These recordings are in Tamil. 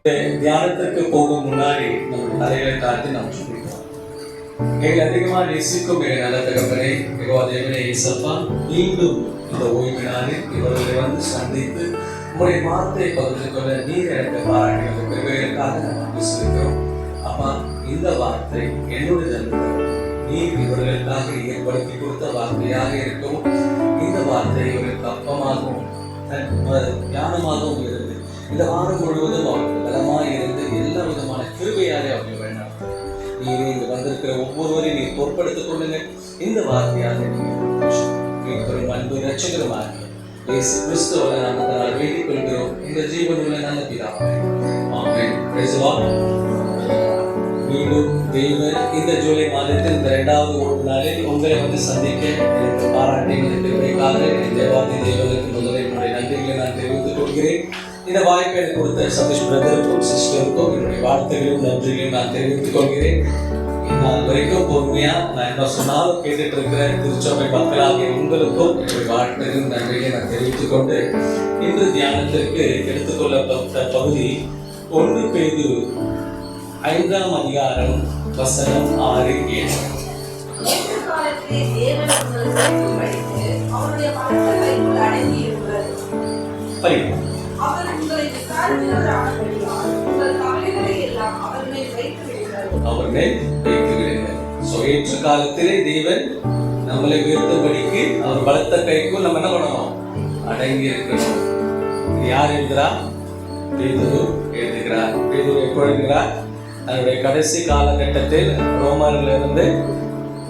தியானத்திற்கு போகும் முன்னாடி நம்ம தலைகளை தாழ்த்தி நாம் சொல்லிட்டோம். எங்களை அதிகமாக நேசிக்கும் எங்கள் நல்ல தகப்பனே, தேவனே இயேசப்பா, மீண்டும் இந்த ஓய்வு நாளில் இவர்களை வந்து சந்தித்து உங்களுடைய வார்த்தையை பகிர்ந்து கொள்ள நீர் எனக்கு பாராட்டின கிருபைகளுக்காக நாம் சொல்லிக்கிறோம். அப்பா, இந்த வார்த்தை என்னுடைய நீர் இவர்களுக்காக ஏற்படுத்தி கொடுத்த வார்த்தையாக இருக்கவும், இந்த வார்த்தை இவர்களுக்கு அப்பமாகவும் ஞானமாகவும் இருந்து இந்த வாரம் முழுவதும் அவருக்கு பலமாக இருந்து எல்லா விதமான கிருபையாக அவர்கள் வேண்டாம். நீர் இங்கு வந்திருக்கிற ஒவ்வொருவரையும் நீர் பொறுப்படுத்திக் கொள்ளுங்க. இந்த வார்த்தையாக நீர் அன்பு ரட்சகரமாக இயேசு கிறிஸ்துவை நாமத்தால் வேண்டிக் கொள்கிறோம். இந்த ஜீவனுள்ள நல்ல பிதாவே, ஆமென். Praise the Lord. மீண்டும் தேவன் இந்த ஜூலை மாதத்தில் இந்த 2வது ஓய்வு நாளில் உங்களை வந்து சந்திக்க எனக்கு பாராட்டின கிருபைக்காக தேவாதி தேவனுக்கு முதலில் என்னுடைய நன்றிகளை நான் தெரிவித்துக் கொள்கிறேன். இந்த வாய்ப்பை எனக்கு கொடுத்த சதீஷ் பிரதருக்கும் சிஸ்டருக்கும் என்னுடைய வாழ்த்துகளையும் நன்றிகளையும் நான் தெரிவித்துக் கொள்கிறேன். நான் வரைக்கும் பொறுமையா நான் என்ன சொன்னாலும் கேட்டுட்டு இருக்கிற திருச்சபை மக்களாகிய உங்களுக்கும் என்னுடைய வாழ்த்துகளையும் நன்றிகளை நான் தெரிவித்துக் கொண்டு இன்று தியானத்திற்கு எடுத்துக்கொள்ளப்பட்ட பகுதி 1 பேதுரு 5ஆம் அதிகாரம் வசனம் 6-7. ஏற்ற காலத்திலே தேவன் நம்மளை உயர்த்தபடிக்கு அவர் பலத்த கைக்கும் நம்ம என்ன பண்ணணும்? அடங்கி இருக்கணும். யார் எழுதுறா? பேதுரு எழுதுகிறார். பேதுரு எப்போ எழுதுகிறார்? அதனுடைய கடைசி காலகட்டத்தில் ரோமர்ல இருந்து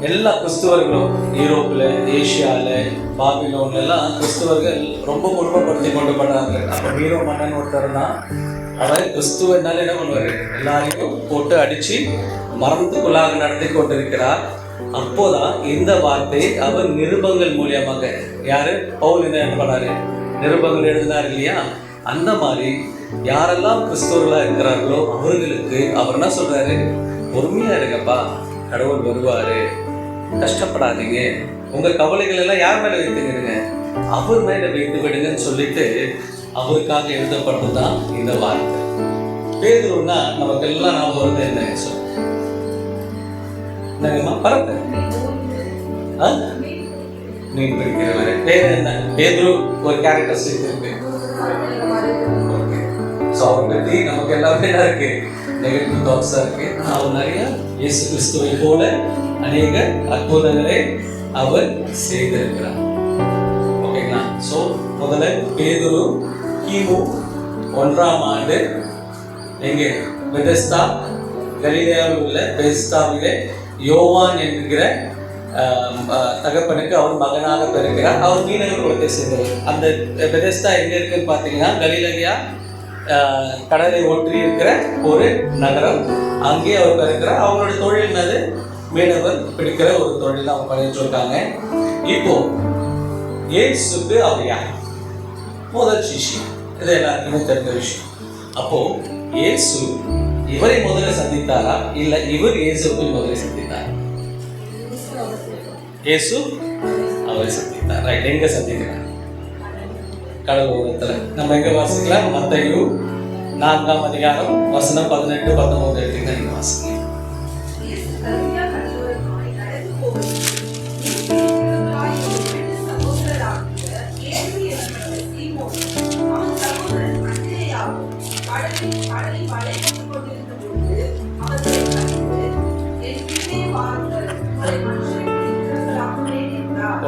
எல்லா கிறிஸ்துவர்களும் யூரோப்ல, ஏசியால, பாபிலோன்ல எல்லாம் கிறிஸ்துவர்கள் ரொம்ப குடும்பப்படுத்தி கொண்டு போனாங்க. அப்ப நீரோ மன்னன் ஒருத்தர் தான். அவர் கிறிஸ்துவனால என்ன பண்ணுவாரு? எல்லாரையும் போட்டு அடிச்சு மரணத்துக்குள்ளாக நடத்தி கொண்டிருக்கிறார். அப்போதான் இந்த வார்த்தை அவர் நிருபங்கள் மூலியமாக, யாரு? பவுல் என்ன பண்ணாரு? நிருபங்கள் எழுதினார் இல்லையா? அந்த மாதிரி யாரெல்லாம் கிறிஸ்தவர்களா இருக்கிறார்களோ அவர்களுக்கு அவர் என்ன சொல்றாரு? பொறுமையா இருங்கப்பா, கடவுள் வருவாரு, கஷ்டப்படாதீங்க, உங்க கவலைகள் எல்லாம் யார் மேல வைத்துக்கிறீங்க? அவர் மேல வைத்து விடுங்கன்னு சொல்லிட்டு அவருக்காக எழுதப்பட்டதுதான் இந்த வார்த்தை. பேதுருன்னா நமக்கு எல்லாம் நாம வருது என்ன சொல்ல? பரத்த மீன் பிடிக்கிறவரு பேர் என்ன? பேதுரு ஒரு கேரக்டரிஸ்டிக் இருக்கு. அவரை பற்றி நமக்கு எல்லாமே என்ன இருக்கு? நெகட்டிவ் தாட்ஸா இருக்கு. அவர் நிறைய இயேசு கிறிஸ்துவை போல அநேக அற்புதங்களை அவர் செய்திருக்கிறார். ஓகேங்களா? ஸோ முதல்ல பேதுரு கிமு 1ஆம் ஆண்டு எங்கே? பெதெஸ்தா, கலிலேயாவில் உள்ள பெதெஸ்தாவிலே யோவான் என்கிற தகப்பனுக்கு அவர் மகனாக பிறக்கிறார். அவர் மீனவர் குலத்தை சேர்ந்தவர். அந்த பெதெஸ்தா எங்க இருக்குன்னு பார்த்தீங்கன்னா கலிலேயா கடலை ஒற்றி இருக்கிற ஒரு நகரம். அங்கே அவர் பிறக்கிறார். அவங்களுடைய தொழில் என்னது? மீனவர் பிடிக்கிற ஒரு தொழில் அவங்க பண்ணிட்டு இருக்காங்க. இப்போ இயேசுக்கு அவர் யார்? முதல் சிஷ்யன். இது எல்லாருக்குமே தெரிஞ்ச விஷயம். அப்போ இயேசு இவரை முதல்ல சந்தித்தாரா இல்ல இவர் இயேசுவை முதல்ல சந்தித்தாரா? இயேசு அவரை சந்தித்தார். ரைட். எங்க சந்திக்கிறார்? கடல் ஓரத்துல. நம்ம எங்க வாசிக்கலாம்? மத்தேயு 4ஆம் அதிகாரம் வசனம் 18-19 எடுத்தீங்கன்னா நீங்க வாசிக்கலாம்.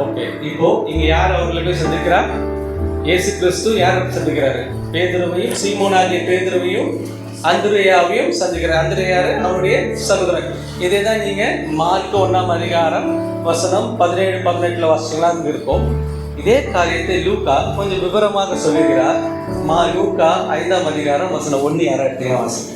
ஓகே, இப்போ இங்க யார் அவர்களுக்கு சந்திக்கிறார்? இயேசு கிறிஸ்து யார் சந்திக்கிறாரு? பேதுருவையும் சீமோனாகிய பேதுருவையும் அந்திரேயாவையும் சந்திக்கிறார். அந்திரேயாரு அவருடைய சகோதரன். இதே தான் நீங்க மார்க் 1ஆம் அதிகாரம் வசனம் 17-18 வாசிக்கலாம் இருக்கும். இதே காரியத்தை லூக்கா கொஞ்சம் விவரமாக சொல்லுகிறார். லூக்கா 5ஆம் அதிகாரம் வசனம் 1-6 வாசிக்கலாம்.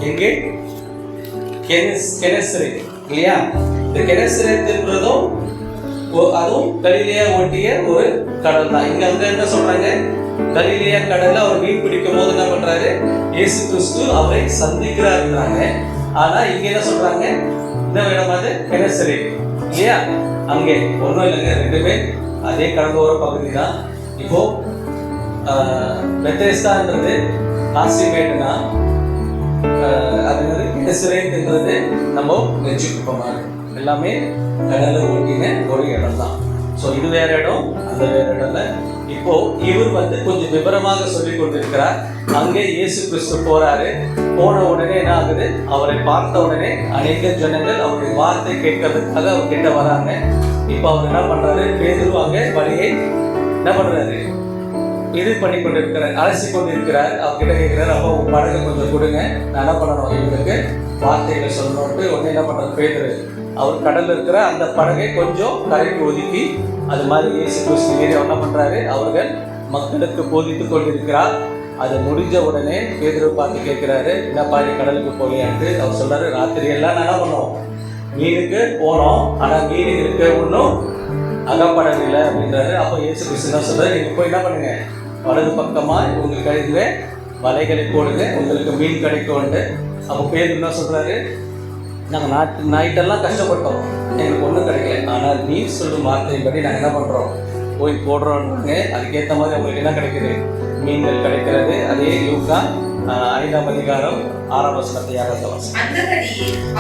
எங்கே? கெனசரேத் இல்லையா? இந்த கெனசரேத் என்பதும் அதுவும் கலிலேயா ஒட்டிய ஒரு கடல் தான். இங்க அங்க என்ன சொல்றாங்க? கலிலேயா கடல்ல அவர் மீன் பிடிக்கும் போது என்ன பண்றாரு? இயேசு கிறிஸ்து அவரை சந்திக்கிறாருன்றாங்க. ஆனா இங்க என்ன சொல்றாங்க? இந்த இடம் அது கெனசரே இல்லையா? அங்கே ஒன்றும் இல்லைங்க, ரெண்டுமே அதே கடலோர பகுதி தான். இப்போ பெத்தேஸ்தான்றது காசிமேடுனா அது வந்து கெனசரேன்றது நம்ம நெஞ்சுக்குப்பமாக எல்லாமே கடலை ஒட்டின ஒரு இடம் தான். ஸோ இது வேற இடம், அந்த வேற இடம்ல. இப்போ இவர் வந்து கொஞ்சம் விவரமாக சொல்லி கொண்டிருக்கிறார். அங்கே இயேசு கிறிஸ்து போறாரு. போன உடனே என்ன ஆகுது, அவரை பார்த்த உடனே அநேக ஜனங்கள் அவருடைய வார்த்தை கேட்கறதுக்காக அவர் கிட்ட வராங்க. இப்போ அவர் என்ன பண்றாரு, பேதுரு அங்கே வழியை என்ன பண்றாரு, இது பண்ணி கொண்டிருக்கிறார், அலசி கொண்டிருக்கிறார். அவர்கிட்ட கேட்கிறார், அப்போ உங்க படகு கொஞ்சம் கொடுங்க, நான் என்ன பண்ணணும், இவங்களுக்கு வார்த்தைகளை சொல்லணும்ட்டு. உடனே என்ன பண்றாரு பேதுரு, அவர் கடல்ல இருக்கிற அந்த படகை கொஞ்சம் கரைக்கு ஒதுக்கி அது மாதிரி இயேசு கிறிஸ்து ஏறி என்ன பண்றாரு, அவர்கள் மக்களுக்கு போதித்து கொண்டிருக்கிறார். அது முடிஞ்ச உடனே பேதுரு பார்த்து கேட்கிறாரு, என்னப்பா நீ கடலுக்கு போலியாண்டு. அவர் சொல்றாரு, ராத்திரி எல்லாம் என்ன பண்ணோம், மீனுக்கு போனோம், ஆனா மீனுக்கு ஒன்றும் அகப்படவில்லை அப்படின்றாரு. அப்போ இயேசு கிறிஸ்து தான் சொல்றாரு, நீங்க போய் என்ன பண்ணுங்க, வலது பக்கமா உங்களுக்கு கழிவுவே வலைகளை போடுங்க, உங்களுக்கு மீன் கிடைக்கும். அப்போ பேதுரு என்ன சொல்றாரு, நாங்கள் நைட்டெல்லாம் கஷ்டப்பட்டோம், எங்களுக்கு ஒன்றும் கிடைக்கல, ஆனால் நீ சொல்லும் வார்த்தையின்படி நாங்கள் என்ன பண்ணுறோம், போய் போடுறோன்னு. அதுக்கேற்ற மாதிரி அவங்களுக்கு என்ன கிடைக்குது, மீன்கள் கிடைக்கிறது. அதே லூக்கா 5ஆம் அதிகாரம் 6ஆம் வசனத்தையாக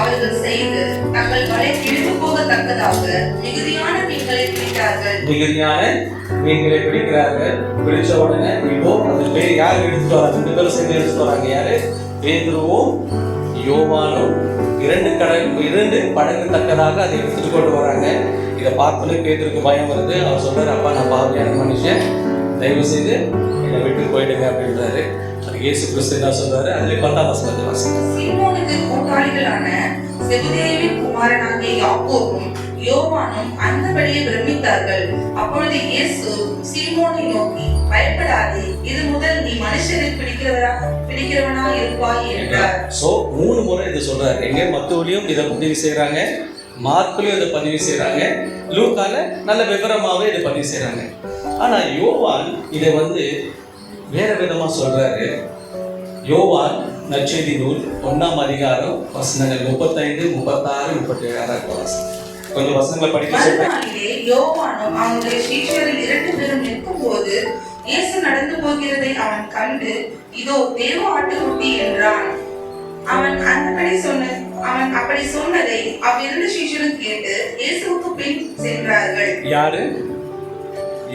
அவர்கள் செய்து தங்கள் வலை இழுத்து போகத்தக்கதாக மிகுதியான மீன்களை பிடித்தார்கள். மிகுதியான மீன்களை பிடிக்கிறார்கள். பிடிச்ச உடனே இப்போ அந்த பேர் யார் எடுத்துட்டு வராங்க, 2 பேரும் சேர்ந்து எடுத்துட்டு வராங்க. யாரு, பேதுருவும் யோவானும் 2 படகு தக்கதாக அதை எடுத்துட்டு கொண்டு வராங்க. இதை பார்த்தோன்னே பேதுருக்கு பயம் வருது. அவர் சொல்றாரு, அப்பா நான் பாவியான மனுஷன், தயவு செய்து என்னை விட்டு போயிடுங்க அப்படின்றாரு. அது இயேசு கிறிஸ்து என்ன சொல்றாரு, அதுல 10ஆம் வசனத்தை வாசிங்க. சீமோனுக்கு கூட்டாளிகளான செபதேயுவின் குமாரனாகிய யாக்கோபும் யோவானும் அந்தபடியே பிரமித்தார்கள். அப்பொழுது இயேசு சீமோனை நோக்கி, பயப்படாதே, இது முதல் நீ மனுஷரை பிடிக்கிறவனா இருப்பாய் என்றார். சோ 3 முறை இது சொல்றாரு. எங்க மத்தேயுலயும் இதை பதிவு செய்யறாங்க, மார்க்லயும் இதை பதிவு செய்யறாங்க, லூக்கால நல்ல விவரமாவே இதை பதிவு செய்யறாங்க. ஆனா யோவான் இதை வந்து வேற விதமா சொல்றாரு. யோவான் நற்செய்தி நூல் 1ஆம் அதிகாரம் வசனங்கள் 35, 36, 37 கொஞ்சம் வசனங்களை படிக்க சொல்றேன். யோவானும் அவனுடைய சீஷரில் 2 பேரும் நிற்கும்போது இயேசு நடந்து போகிறதை அவன் கண்டு, இதோ தேவ ஆட்டுக்குட்டி என்றான். அவன் அப்படி சொன்னதை அவ்விரண்டு சீஷரும் கேட்டு இயேசுவுக்கு பின் சென்றார்கள். யாரு?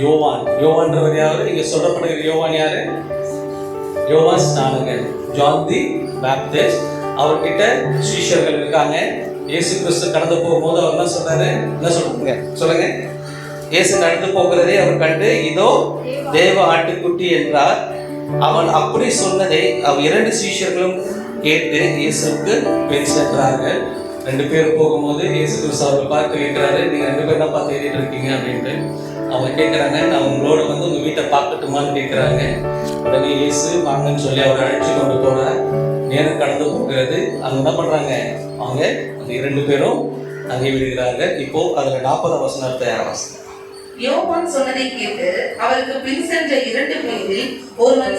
யோவான். யோவான்றவர் யாரு? இங்க சொல்லப்படுகிற யோவான் யாரு? யோவான் ஸ்நானகன், ஜான் தி பேப்டிஸ்ட். அவர்கிட்ட சீஷர்கள் இருக்காங்க. இயேசு கிறிஸ்து கடந்து போகும்போது அவர் என்ன சொல்றாரு, என்ன சொல்லுங்க சொல்லுங்க. இயேசு நடந்து போகிறதை அவர் கண்டு, இதோ தேவ ஆட்டுக்குட்டி என்றார். அவன் அப்படி சொன்னதை 2 சீஷர்களும் கேட்டு இயேசுக்கு பின் சென்றார்கள். 2 பேர் போகும்போது இயேசு கிறிஸ்து அவர்கள் பார்த்து கேட்கிறாரு, நீங்க 2 பேர் என்ன பார்த்து எழுதிட்டு இருக்கீங்க அப்படின்ட்டு. அவங்க கேட்குறாங்க, நான் உங்களோட வந்து உங்க வீட்டை பார்க்கட்டுமான்னு கேட்குறாங்க. உடனே இயேசு வாங்கன்னு சொல்லி அவரை அழைச்சி கொண்டு போறார். நேரம் கடந்து போகிறது. அங்க என்ன பண்றாங்க, அவங்க அந்த 2 பேரும் அங்கே விடுகிறார்கள். இப்போ அதுல 40ஆம் வசனத்தை வாசிங்க. யோவான் சொன்னதை கேட்டு அவருக்கு பின் சென்ற 2 பேரில் ஒருவன்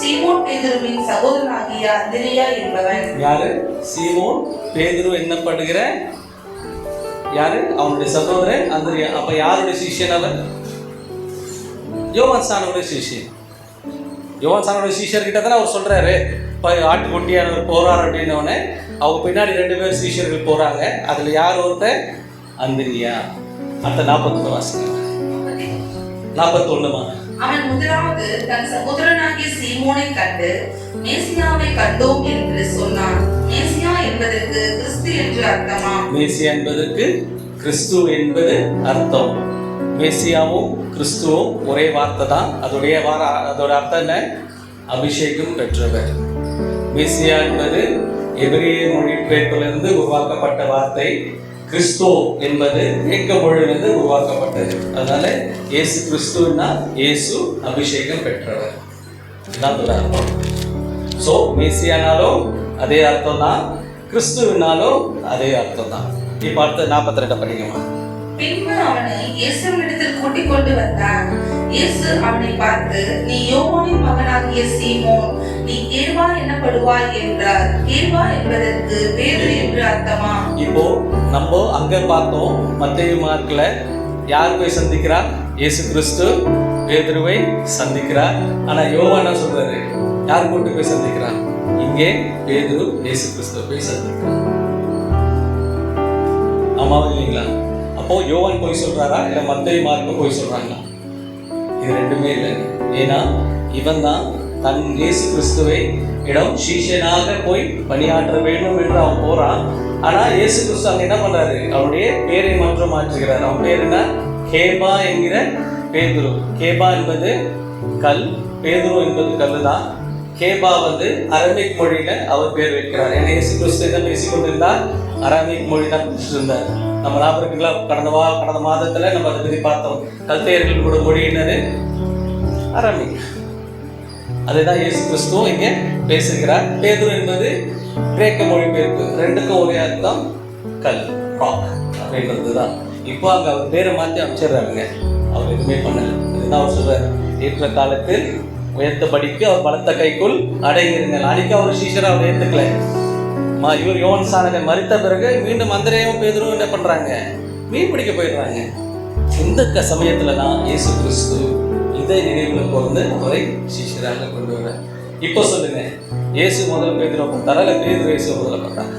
சீமோன் பேதுருவின் சகோதரனாகிய அந்திரியா என்பவன். யாரு? சீமோன் பேதுரு என்னப்படுகிற யாரு? அவனுடைய சகோதரன் அந்திரியா. அப்ப யாருடைய சிஷ்யன் அவர்? யோவான் ஸ்நானனுடைய சிஷ்யன். யோவான் ஸ்நானனுடைய சிஷ்யர்கிட்ட தானே அவர் சொல்றாரு, ஆட்டுக்குட்டியானவர் போறார் அப்படின்னோடனே அவங்க பின்னாடி 2 பேர் சீஷர்கள் போறாங்க. அதுல யார் ஒருத்தர்? அந்திரியா. அடுத்த 41 வாசிங்க. 41. அவன் முதலாவது தன் சகோதரனாகிய சீமோனை கண்டு, மேசியாவை கண்டோம் என்று சொன்னான். மேசியா என்பதற்கு கிறிஸ்து என்று அர்த்தமா? மேசியா என்பதற்கு கிறிஸ்து என்பது அர்த்தம். மேசியாவும் கிறிஸ்துவும் ஒரே வார்த்தை தான். அதோட அர்த்தம் என்ன? அபிஷேகம் பெற்றவர். மேசியா என்பது எபிரேய மொழிபெயர்ப்பிலிருந்து உருவாக்கப்பட்ட வார்த்தை. கிறிஸ்து என்பது கிரேக்க மொழியிலிருந்து உருவாக்கப்பட்டது. அதனால இயேசு கிறிஸ்துன்னா இயேசு அபிஷேகம் பெற்றவர். இதுதான் அர்த்தம். சோ மேசியானாலும் அதே அர்த்தம் தான், கிறிஸ்துவினாலும் அதே அர்த்தம் தான். இப்ப அடுத்த 42 படிக்கமா. பின்பு அவனை இயேசுவினிடத்தில் கூட்டிக் கொண்டு வந்தான். இயேசு அவனை பார்த்து, நீ யோவானின் மகனாகிய சீமோன், நீ கேவா எனப்படுவாய் என்றார். கேவா என்பதற்கு பேதுரு என்று அர்த்தமா? இப்போ நம்ம அங்கே பார்த்தோம் மத்தேயு மார்க்கில் யார் போய் சந்திக்கிறார்? இயேசு கிறிஸ்து பேதுருவை சந்திக்கிறார். ஆனால் யோவான் என்ன சொல்றாரு? யார் கூட்டு போய் சந்திக்கிறார்? இங்கே பேதுரு இயேசு கிறிஸ்துவை போய் சந்திக்கிறார். ஆமாவா இல்லைங்களா? அப்போ யோவான் போய் சொல்றாரா இல்லை மத்தேயு மார்க்கு போய் சொல்றாங்களா? இது ரெண்டுமே இல்லை. ஏன்னா இவன் தான் தன் இயேசு கிறிஸ்துவை இடம் சீஷனாக போய் பணியாற்ற வேண்டும் என்று அவன் போறான். ஆனா இயேசு கிறிஸ்து அங்க என்ன பண்றாரு? அவனுடைய பேரை மாற்றுகிறார். அவன் பேர் என்ன? கேபா என்கிற பேதுரு. கேபா என்பது கல், பேதுரு என்பது கல்லு தான். கேபா அரபிக் மொழியில அவர் பேர் வைக்கிறார். ஏன்னா இயேசு கிறிஸ்து என்ன பேசிக் கொண்டிருந்தார்? அரபிக் மொழி தான் பேசிட்டு இருந்தார். நம்ம ஞாபகங்களா? கடந்த மாதத்துல நம்ம அதை பற்றி பார்த்தோம். கல்தேயர்கள் கூட மொழி என்னது? அரபிக். அதுதான் இயேசு கிறிஸ்துவும் இங்கே பேசுகிறார். பேதுரு என்பது கிரேக்க மொழிபெயர்ப்பு. ரெண்டுக்கும் ஒரே அர்த்தம் கல், ராக் அப்படின்றது தான். இப்போ அங்கே அவர் பேரை மாற்றி அமைச்சிடுறாருங்க. அவர் எதுவுமே பண்ணல. இதுதான் அவர் சொல்றாரு, ஏற்ற காலத்தில் உயர்த்தபடிக்கு அவர் பலத்த கைக்குள் அடையிருங்கள். அன்னைக்கு அவர் சீஷரை அவர் ஏற்றுக்கல. இவர் யோவான் ஸ்நானகன் மரித்த பிறகு மீண்டும் அந்திரேயும் பேதுருவும் என்ன பண்றாங்க? மீன் பிடிக்க போயிடுறாங்க. இந்த சமயத்துல தான் இயேசு கிறிஸ்து இதை நினைவுல கொண்டு அவரை சீஷராக கொண்டு வர. இப்போ சொல்லுங்க, இயேசு முதல்ல பேதுருவை பார்த்தாரா இல்லை பேதுரு இயேசுவை முதல்ல பார்த்தாங்க?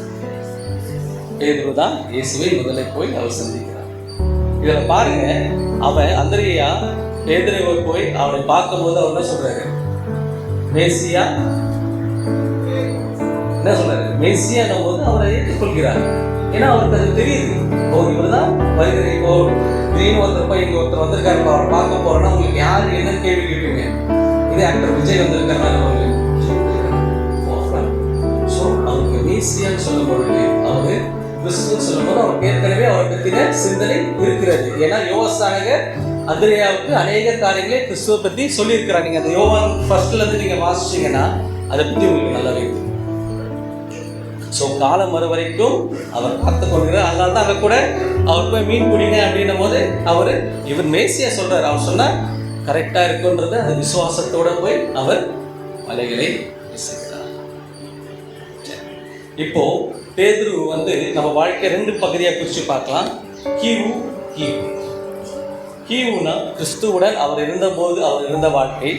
பேதுரு தான் இயேசுவை முதல்ல போய் அவர் சந்திக்கிறார். இதுல பாருங்க, அவன் அந்திரேயா பேதுருவை போய் அவனை பார்க்கும்போது அவர் என்ன சொல்றாரு? மேசியா என்ன சொல்றாரு? மேசியானும் போது அவரை ஏற்றுக்கொள்கிறார். ஏன்னா அவருக்கு அது தெரியுது, ஓ இவர் தான் வருகிற. இப்போ திடீர்னு ஒருத்தர் வந்திருக்காரு, அவரை பார்க்க போறோம்னா உங்களுக்கு யாரு என்ன கேள்வி கேட்பீங்க? இது ஆக்டர் விஜய் வந்திருக்காரு. அவருக்கு மேசியான்னு சொல்லும் பொழுது, அவரு கிறிஸ்துன்னு சொல்லும் போது அவருக்கு ஏற்கனவே அவரை பற்றின சிந்தனை இருக்கிறது. ஏன்னா யோவான் அந்திரேயாவுக்கு அநேக காரியங்களை கிறிஸ்துவை பற்றி சொல்லியிருக்கிறாங்க. நீங்க அந்த யோவான் ஃபர்ஸ்ட்ல இருந்து நீங்க வாசிச்சீங்கன்னா அதை பற்றி உங்களுக்கு நல்லாவே தெரியும். ஸோ காலம் வர வரைக்கும் அவர் காத்து கொள்கிறார். அதனால தான் அங்கே கூட அவர் போய் மீன் பிடிங்க அப்படின்னும் போது இவர் மேசியா சொல்றாரு. அவர் சொன்னா கரெக்டா இருக்குன்றது அந்த விசுவாசத்தோட போய் அவர் மலைகளை வீசுகிறார். இப்போ பேதுரு நம்ம வாழ்க்கை ரெண்டு பகுதியாக பிரித்து பார்க்கலாம். கீவுனா கிறிஸ்துவுடன் அவர் இருந்தபோது அவர் இருந்த வாழ்க்கை,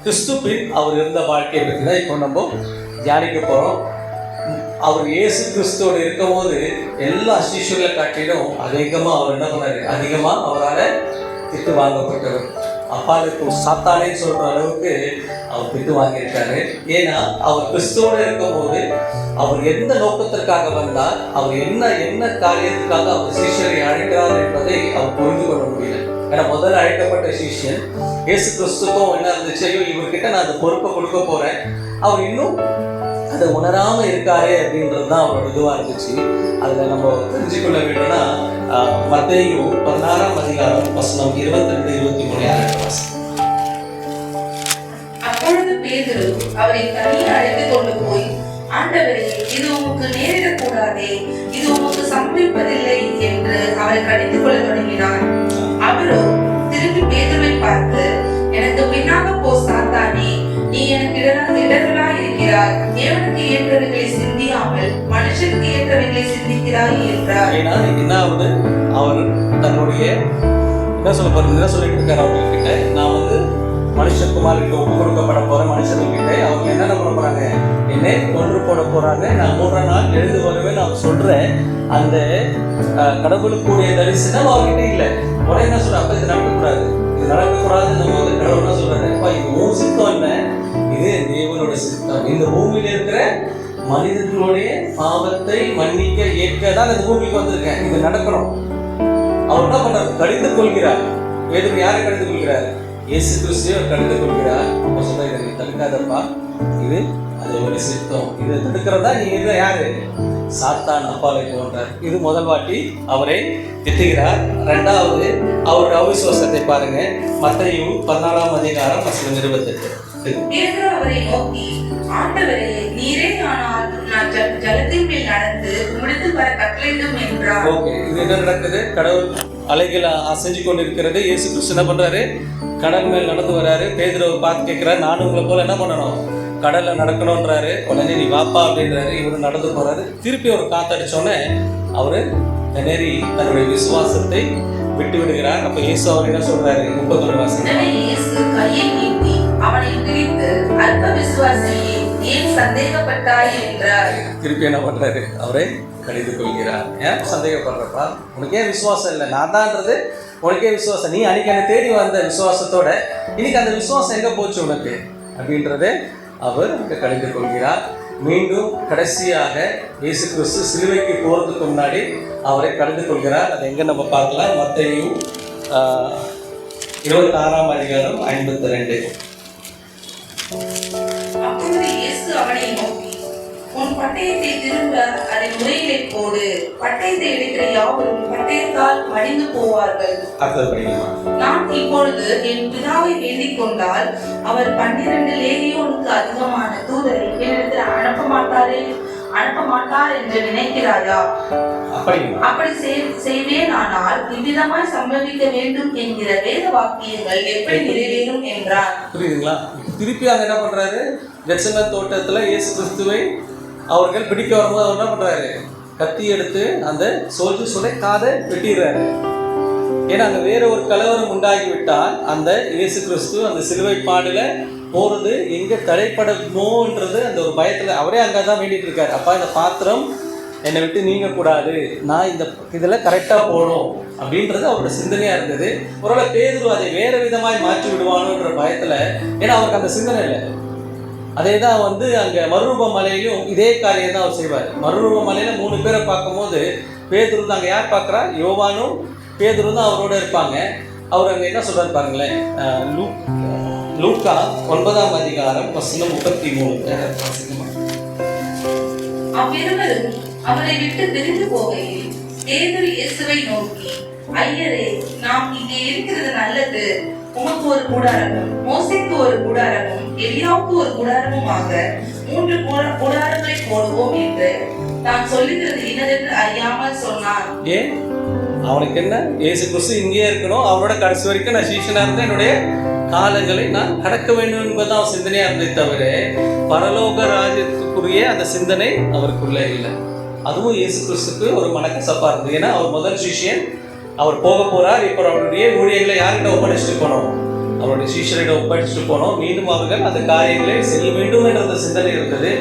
கிறிஸ்துவின் அவர் இருந்த வாழ்க்கையை பற்றி தான் இப்போ நம்ம தியானிக்க போகிறோம். அவர் இயேசு கிறிஸ்துவோடு இருக்கும் போது எல்லா சிஷ்யர்களை காட்டிலும் அதிகமாக அவர் என்ன பண்ணாரு? அதிகமாக அவரால் திட்டு வாங்கப்பட்டவர். அப்பாலுக்கு சாத்தானே சொல்ற அளவுக்கு அவர் திட்டு வாங்கியிருக்காரு. ஏன்னா அவர் கிறிஸ்துவோடு இருக்கும் போது அவர் எந்த நோக்கத்திற்காக வந்தார், அவர் என்ன காரியத்துக்காக அவர் சிஷ்யரை அழைக்கிறார் என்பதை அவர் புரிந்து கொள்ள முடியல. ஏன்னா முதல்ல அழைக்கப்பட்ட சிஷ்யன் இயேசு கிறிஸ்துக்கும் என்ன இருந்துச்சு? ஐயோ இவர்கிட்ட நான் அந்த பொறுப்பை கொடுக்க போறேன், அவர் இன்னும் அதை உணராம இருக்காரு அப்படின்றது தான் அவரோட இதுவாக இருந்துச்சு. அதில் நம்ம தெரிஞ்சுக்கொள்ள வேண்டும்னா மத்தேயு 16ஆம் அதிகாரம் வசனம் 22-23. அப்பொழுது பேதுரு அவரை தனியே அழைத்துக் கொண்டு போய், ஆண்டவரே, இது உமக்கு நேரிடக்கூடாதே, இது உமக்கு சம்பவிப்பதில்லை என்று அவரை கடிந்து கொள்ள தொடங்கினார். அவரோ திரும்பி பேதுருவை பார்த்து, எனக்கு பின்னாக போ சாத்தானே, நீ எனக்கு இடர்களாய் இருக்கிறாய். தேவனுக்கு ஏற்றவைகளை சிந்தியாமல் மனுஷனுக்கு ஏற்றவைகளை சிந்திக்கிறாய் என்றார். என்னாவது அவர் தன்னுடைய என்ன சொல்லிட்டு இருக்காரு அவங்ககிட்ட, நான் மனுஷகுமாருக்கு ஒப்பு கொடுக்கப்பட போற மனுஷன்கிட்ட அவங்க என்னென்ன பண்ண போறாங்க? என்னை கொன்று போட போறாங்க, நான் 3 நாள் எழுந்து வருவேன் நான் சொல்றேன். அந்த கடவுளுக்குரிய தரிசனம் அவர்கிட்ட இல்லை. உடனே என்ன சொல்ற? அப்ப இது நடக்கக்கூடாது, இது நடக்கக்கூடாதுன்னு போது கடவுள் என்ன சொல்றாரு? அப்பா இது உன் சித்தம் இல்லை, இது தேவனோட சித்தம். இந்த பூமியில இருக்கிற மனிதர்களுடைய பாவத்தை மன்னிக்க ஏற்க தான் இந்த பூமிக்கு வந்திருக்கேன், இது நடக்கணும். அவர் என்ன பண்றாரு? கடிந்து கொள்கிறார். பேதுரு யாரை கடிந்து கொள்கிறார்? இயேசு கிறிஸ்துவை கடிந்து கொள்கிறார். அப்ப சொல்ற, இதை நீ தடுக்காதப்பா, இது அதோட சித்தம், இதை தடுக்கிறதா நீ யாரு? சாத்தான் அப்பாலை போன்றார். இது முதல் வாட்டி அவரை திட்டுகிறார். இரண்டாவது அவருடைய அவிசுவாசத்தை பாருங்க. மத்தேயு 14ஆம் அதிகாரம் வசனம் 28. பேதுரு அவரை நோக்கி, ஆண்டவரே, நீரே ஆனால் நான் ஜலத்தின் மேல் நடந்து உம்மிடத்தில் வர கட்டளையிடும் என்றார். ஓகே, இது என்ன நடக்குது? கடவுள் அலைகள் அசைஞ்சு கொண்டிருக்கிறது. இயேசு கிறிஸ்து என்ன பண்றாரு? கடல் மேல் நடந்து வர்றாரு. பேதுருவை பார்த்து கேட்கிறாரு, நானும் உங்களை போல என்ன பண்ணணும்? கடல்ல நடக்கணும்ன்றாரு. உடனே நீ வாப்பா அப்படின்றாரு. இவரு நடந்து போறாரு. திருப்பி ஒரு காத்தடிச்சோடனே அவரு திணறி தன்னுடைய விசுவாசத்தை விட்டு விடுகிறார். அப்ப இயேசு அவர் என்ன சொல்றாரு? 31 வாசகம். உடனே இயேசு கையை நீட்டி அவனை பிடித்து, அல்ப விசுவாசியே, ஏன் சந்தேகப்பட்டாய் என்றார். திருப்பி என்ன பண்றாரு? அவரை கடிந்து கொள்கிறார். ஏன் சந்தேகப்படுறப்பா? உனக்கே விசுவாசம் இல்லை, நான் தான்றது உனக்கே விசுவாசம். நீ அன்னைக்கு என்னை தேடி வந்த விசுவாசத்தோட இன்னைக்கு அந்த விசுவாசம் எங்க போச்சு உனக்கு அப்படின்றத அவர் அங்கே கடிந்து கொள்கிறார். மீண்டும் கடைசியாக இயேசு கிறிஸ்து சிலுவைக்கு போறதுக்கு முன்னாடி அவரை கடிந்து கொள்கிறார். அதை எங்க நம்ம பார்க்கலாம்? மத்தேயு 26ஆம் அதிகாரம் 52. அப்பொழுது இயேசு அவனை நோக்கி, உன் பட்டயத்தை திரும்ப அதை முறையிலே போடு. பட்டயத்தை எடுக்கிற யாவரும் பட்டயத்தால் மடிந்து போவார்கள். நான் இப்பொழுது என் பிதாவை வேண்டிக் கொண்டால் அவர் 12 லேகியோனுக்கு அதிகமான தூதரை என்னிடத்தில் அனுப்ப மாட்டார் என்று நினைக்கிறாயா? அப்படி செய்வேன். ஆனால் இவ்விதமாய் சம்பவிக்க வேண்டும் என்கிற வேத வாக்கியங்கள் எப்படி நிறைவேறும் என்றார். புரியுதுங்களா? திருப்பி அங்க என்ன பண்றாரு? கெத்செமனே தோட்டத்துல இயேசு கிறிஸ்துவை அவர்கள் பிடிக்க வரும்போது அவர் என்ன பண்றாரு? கத்தி எடுத்து அந்த சோல்ஜர்ஸோட காதை வெட்டிடுறாரு. ஏன்னா அங்க வேற ஒரு கலவரம் உண்டாகிவிட்டால் அந்த இயேசு கிறிஸ்து அந்த சிலுவை பாடுல போறது எங்க தடைப்படணும்ன்றது அந்த ஒரு பயத்துல அவரே அங்கதான் வேண்டிட்டு இருக்காரு. அப்பா, இந்த பாத்திரம் என்னை விட்டு நீங்க கூடாது, நான் இந்த இதுல கரெக்டா போகணும் அப்படின்றது அவரோட சிந்தனையா இருந்தது. ஒருவேளை பேதுரு அதை வேற விதமாய் மாற்றி விடுவானுன்ற பயத்துல, ஏன்னா அவருக்கு அந்த சிந்தனை இல்லை. அதே தான் அங்கே மறுரூப மலையிலும் இதே காரியம் தான் அவர் செய்வார். மறுரூப மலையில் 3 பேரை பார்க்கும்போது பேதுரு தான் அங்கே யார் பார்க்குறா? யோவானும் பேதுரு தான் அவரோட இருப்பாங்க. அவர் அங்கே என்ன சொல்றாரு பாருங்களேன். லூக்கா 9ஆம் அதிகாரம் வசனம் 33. அவ்விருவரும் அவரை விட்டு பிரிந்து போகையில் பேதுரு இயேசுவை நோக்கி, ஐயரே, நாம் இங்கே இருக்கிறது நல்லது. உமக்கு ஒரு கூடாரமும், மோசேக்கு ஒரு கூடாரமும், எலியாவுக்கு ஒரு கூடாரமுமாக 3 கூடாரங்களை போடுவோம் என்று நான் சொல்லுகிறது இன்னதென்று அறியாமல் சொன்னான். ஏன்? அவனுக்கு என்ன? இயேசு கிறிஸ்து இங்கேயே இருக்கணும், அவரோட கடைசி வரைக்கும் நான் சீஷனா இருந்தேன், என்னுடைய காலங்களை நான் கடக்க வேண்டும் என்பது அவன் சிந்தனையா இருந்தே தவிர பரலோக ராஜ்யத்துக்குரிய அந்த சிந்தனை அவருக்குள்ள இல்லை. அதுவும் இயேசு கிறிஸ்துக்கு ஒரு மனக்கசப்பா இருந்தது. ஏன்னா அவர் முதல் சிஷியன், அவர் போக போறார். இப்போ அவருடைய ஊழியர்களை யார்கிட்ட ஒப்படைச்சிட்டு போனோம்? அவருடைய சீஷரிட ஒப்படைச்சிட்டு போனோம். மீண்டும் அவர்கள் அந்த காரியங்களை செய்ய வேண்டும் என்ற அந்த சிந்தனை இருந்தது.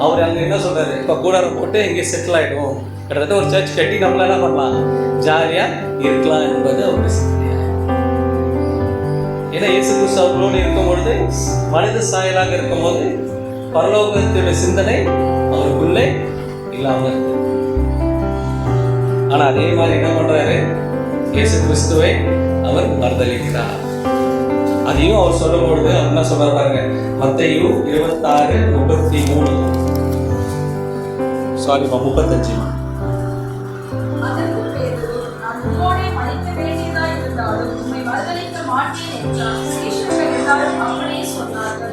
அவர் அங்கே என்ன சொல்றாரு? இப்போ கூடாரம் போட்டு இங்கே செட்டில் ஆகிடும், கிட்டத்தட்ட ஒரு சர்ச் கட்டி நம்மள என்ன பண்ணலாம், ஜாலியா இருக்கலாம் என்பது அவருடைய சிந்தனையா. ஏன்னா இயேசு கிறிஸ்து அவர்களோடு இருக்கும் பொழுது, மனித சாயலாக இருக்கும் போது பரலோகத்துடைய சிந்தனை அவருக்குள்ளே இல்லாமல் இருக்கு. ஆனா அதே மாதிரி என்ன பண்றாரு? இயேசு கிறிஸ்துவை அவர் மறுதலிக்கிறார். அதையும் அவர் சொல்லும் பொழுது அவர் என்ன சொல்றாரு பாருங்க. மத்தேயு 26:35. சாரிமா 35.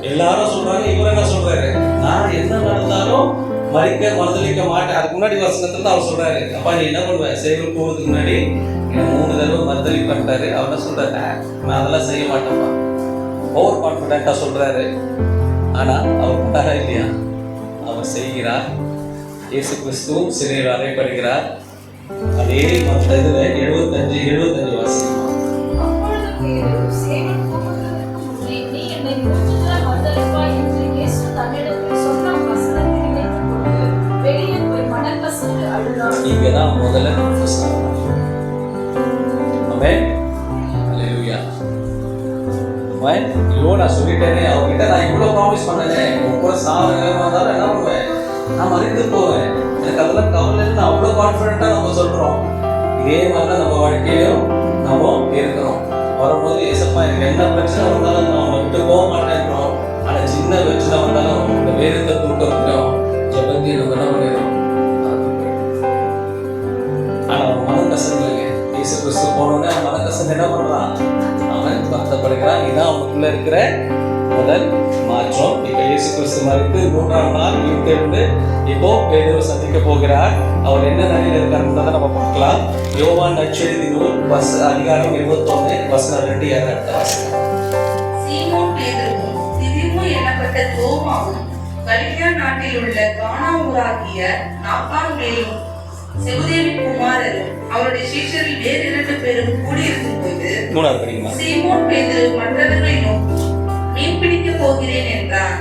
எல்லாரும் சொல்றாங்க. இவர் என்ன சொல்றாரு? நான் என்ன நடந்தாலும் மறுதலிக்க மாட்டேன். அதுக்கு முன்னாடி வசனத்துல அவர் சொல்றாரு, அப்பா நீ என்ன பண்ணுவ? சேவல் போகிறதுக்கு முன்னாடி 3 தடவை மறுதலி பண்ணிட்டாரு. அவர் என்ன சொல்றாரு? நான் அதெல்லாம் செய்ய மாட்டேன்ப்பா. ஓவர் கான்ஃபிடென்ட்டா சொல்றாரு. ஆனா அவர் பண்ணாரா இல்லையா? அவர் செய்கிறார். இயேசு கிறிஸ்துவும் சிறையில் அறையப்படுகிறார். அதே மற்ற இதுல 75 வாசிக்கும். இங்கதான் முதல்ல ஐயோ நான் சொல்லிட்டேனே, அவர்கிட்ட நான் இவ்வளவு ப்ராமிஸ் பண்ணேன், உங்க கூட வந்தாலும் என்ன பண்ணுவேன், நான் மறைந்து போவேன், எனக்கு அதெல்லாம் கவலை இல்லை, நான் அவ்வளவு கான்ஃபிடென்ட்டா நம்ம சொல்றோம். இதே மாதிரிதான் நம்ம வாழ்க்கையிலும் நம்ம இருக்கிறோம். வரும்போது ஏசப்பா எனக்கு என்ன பிரச்சனை வந்தாலும் நம்ம விட்டு போக மாட்டேன்றோம். ஆனா சின்ன பிரச்சனை வந்தாலும் இந்த வேதத்தை தூக்கிறோம், ஜபத்தையும் நம்ம என்ன பண்ணிடுறோம். ஆனா அவன் மன கசங்கலைங்க. இயேசு கிறிஸ்து போனோடனே அவன் மன கசங்க என்ன பண்றான்? அவன் வருத்தப்படுகிறான். இதுதான் அவனுக்குள்ள இருக்கிற முதல் மாற்றம். இப்ப இயேசு கிறிஸ்து மரித்து 3ஆம் நாள் உயிர்த்தெழுந்து இப்போ பேதுருவை சந்திக்க போகிறார். அவர் என்ன நிலையில இருக்காருன்றதை நம்ம பார்க்கலாம். யோவான் நற்செய்தி நூல் அதிகாரம் 21 வசனம் 2 அடுத்த வாசகம். சீமோன் பேதுருவும் திதிமு எனப்பட்ட தோமாவும் கலிலேயா நாட்டில் உள்ள கானா ஊராகிய நாத்தான்வேலும் செபுதேவின் குமாரரும் அவருடைய சீஷரில் வேறு 2 பேரும் கூடியிருக்கும் போது 3வது படிங்களா? சீமோன் பேதுரு மற்றவர்களை நோக்கி, மீன் பிடிக்கப் போகிறேன் என்றான்.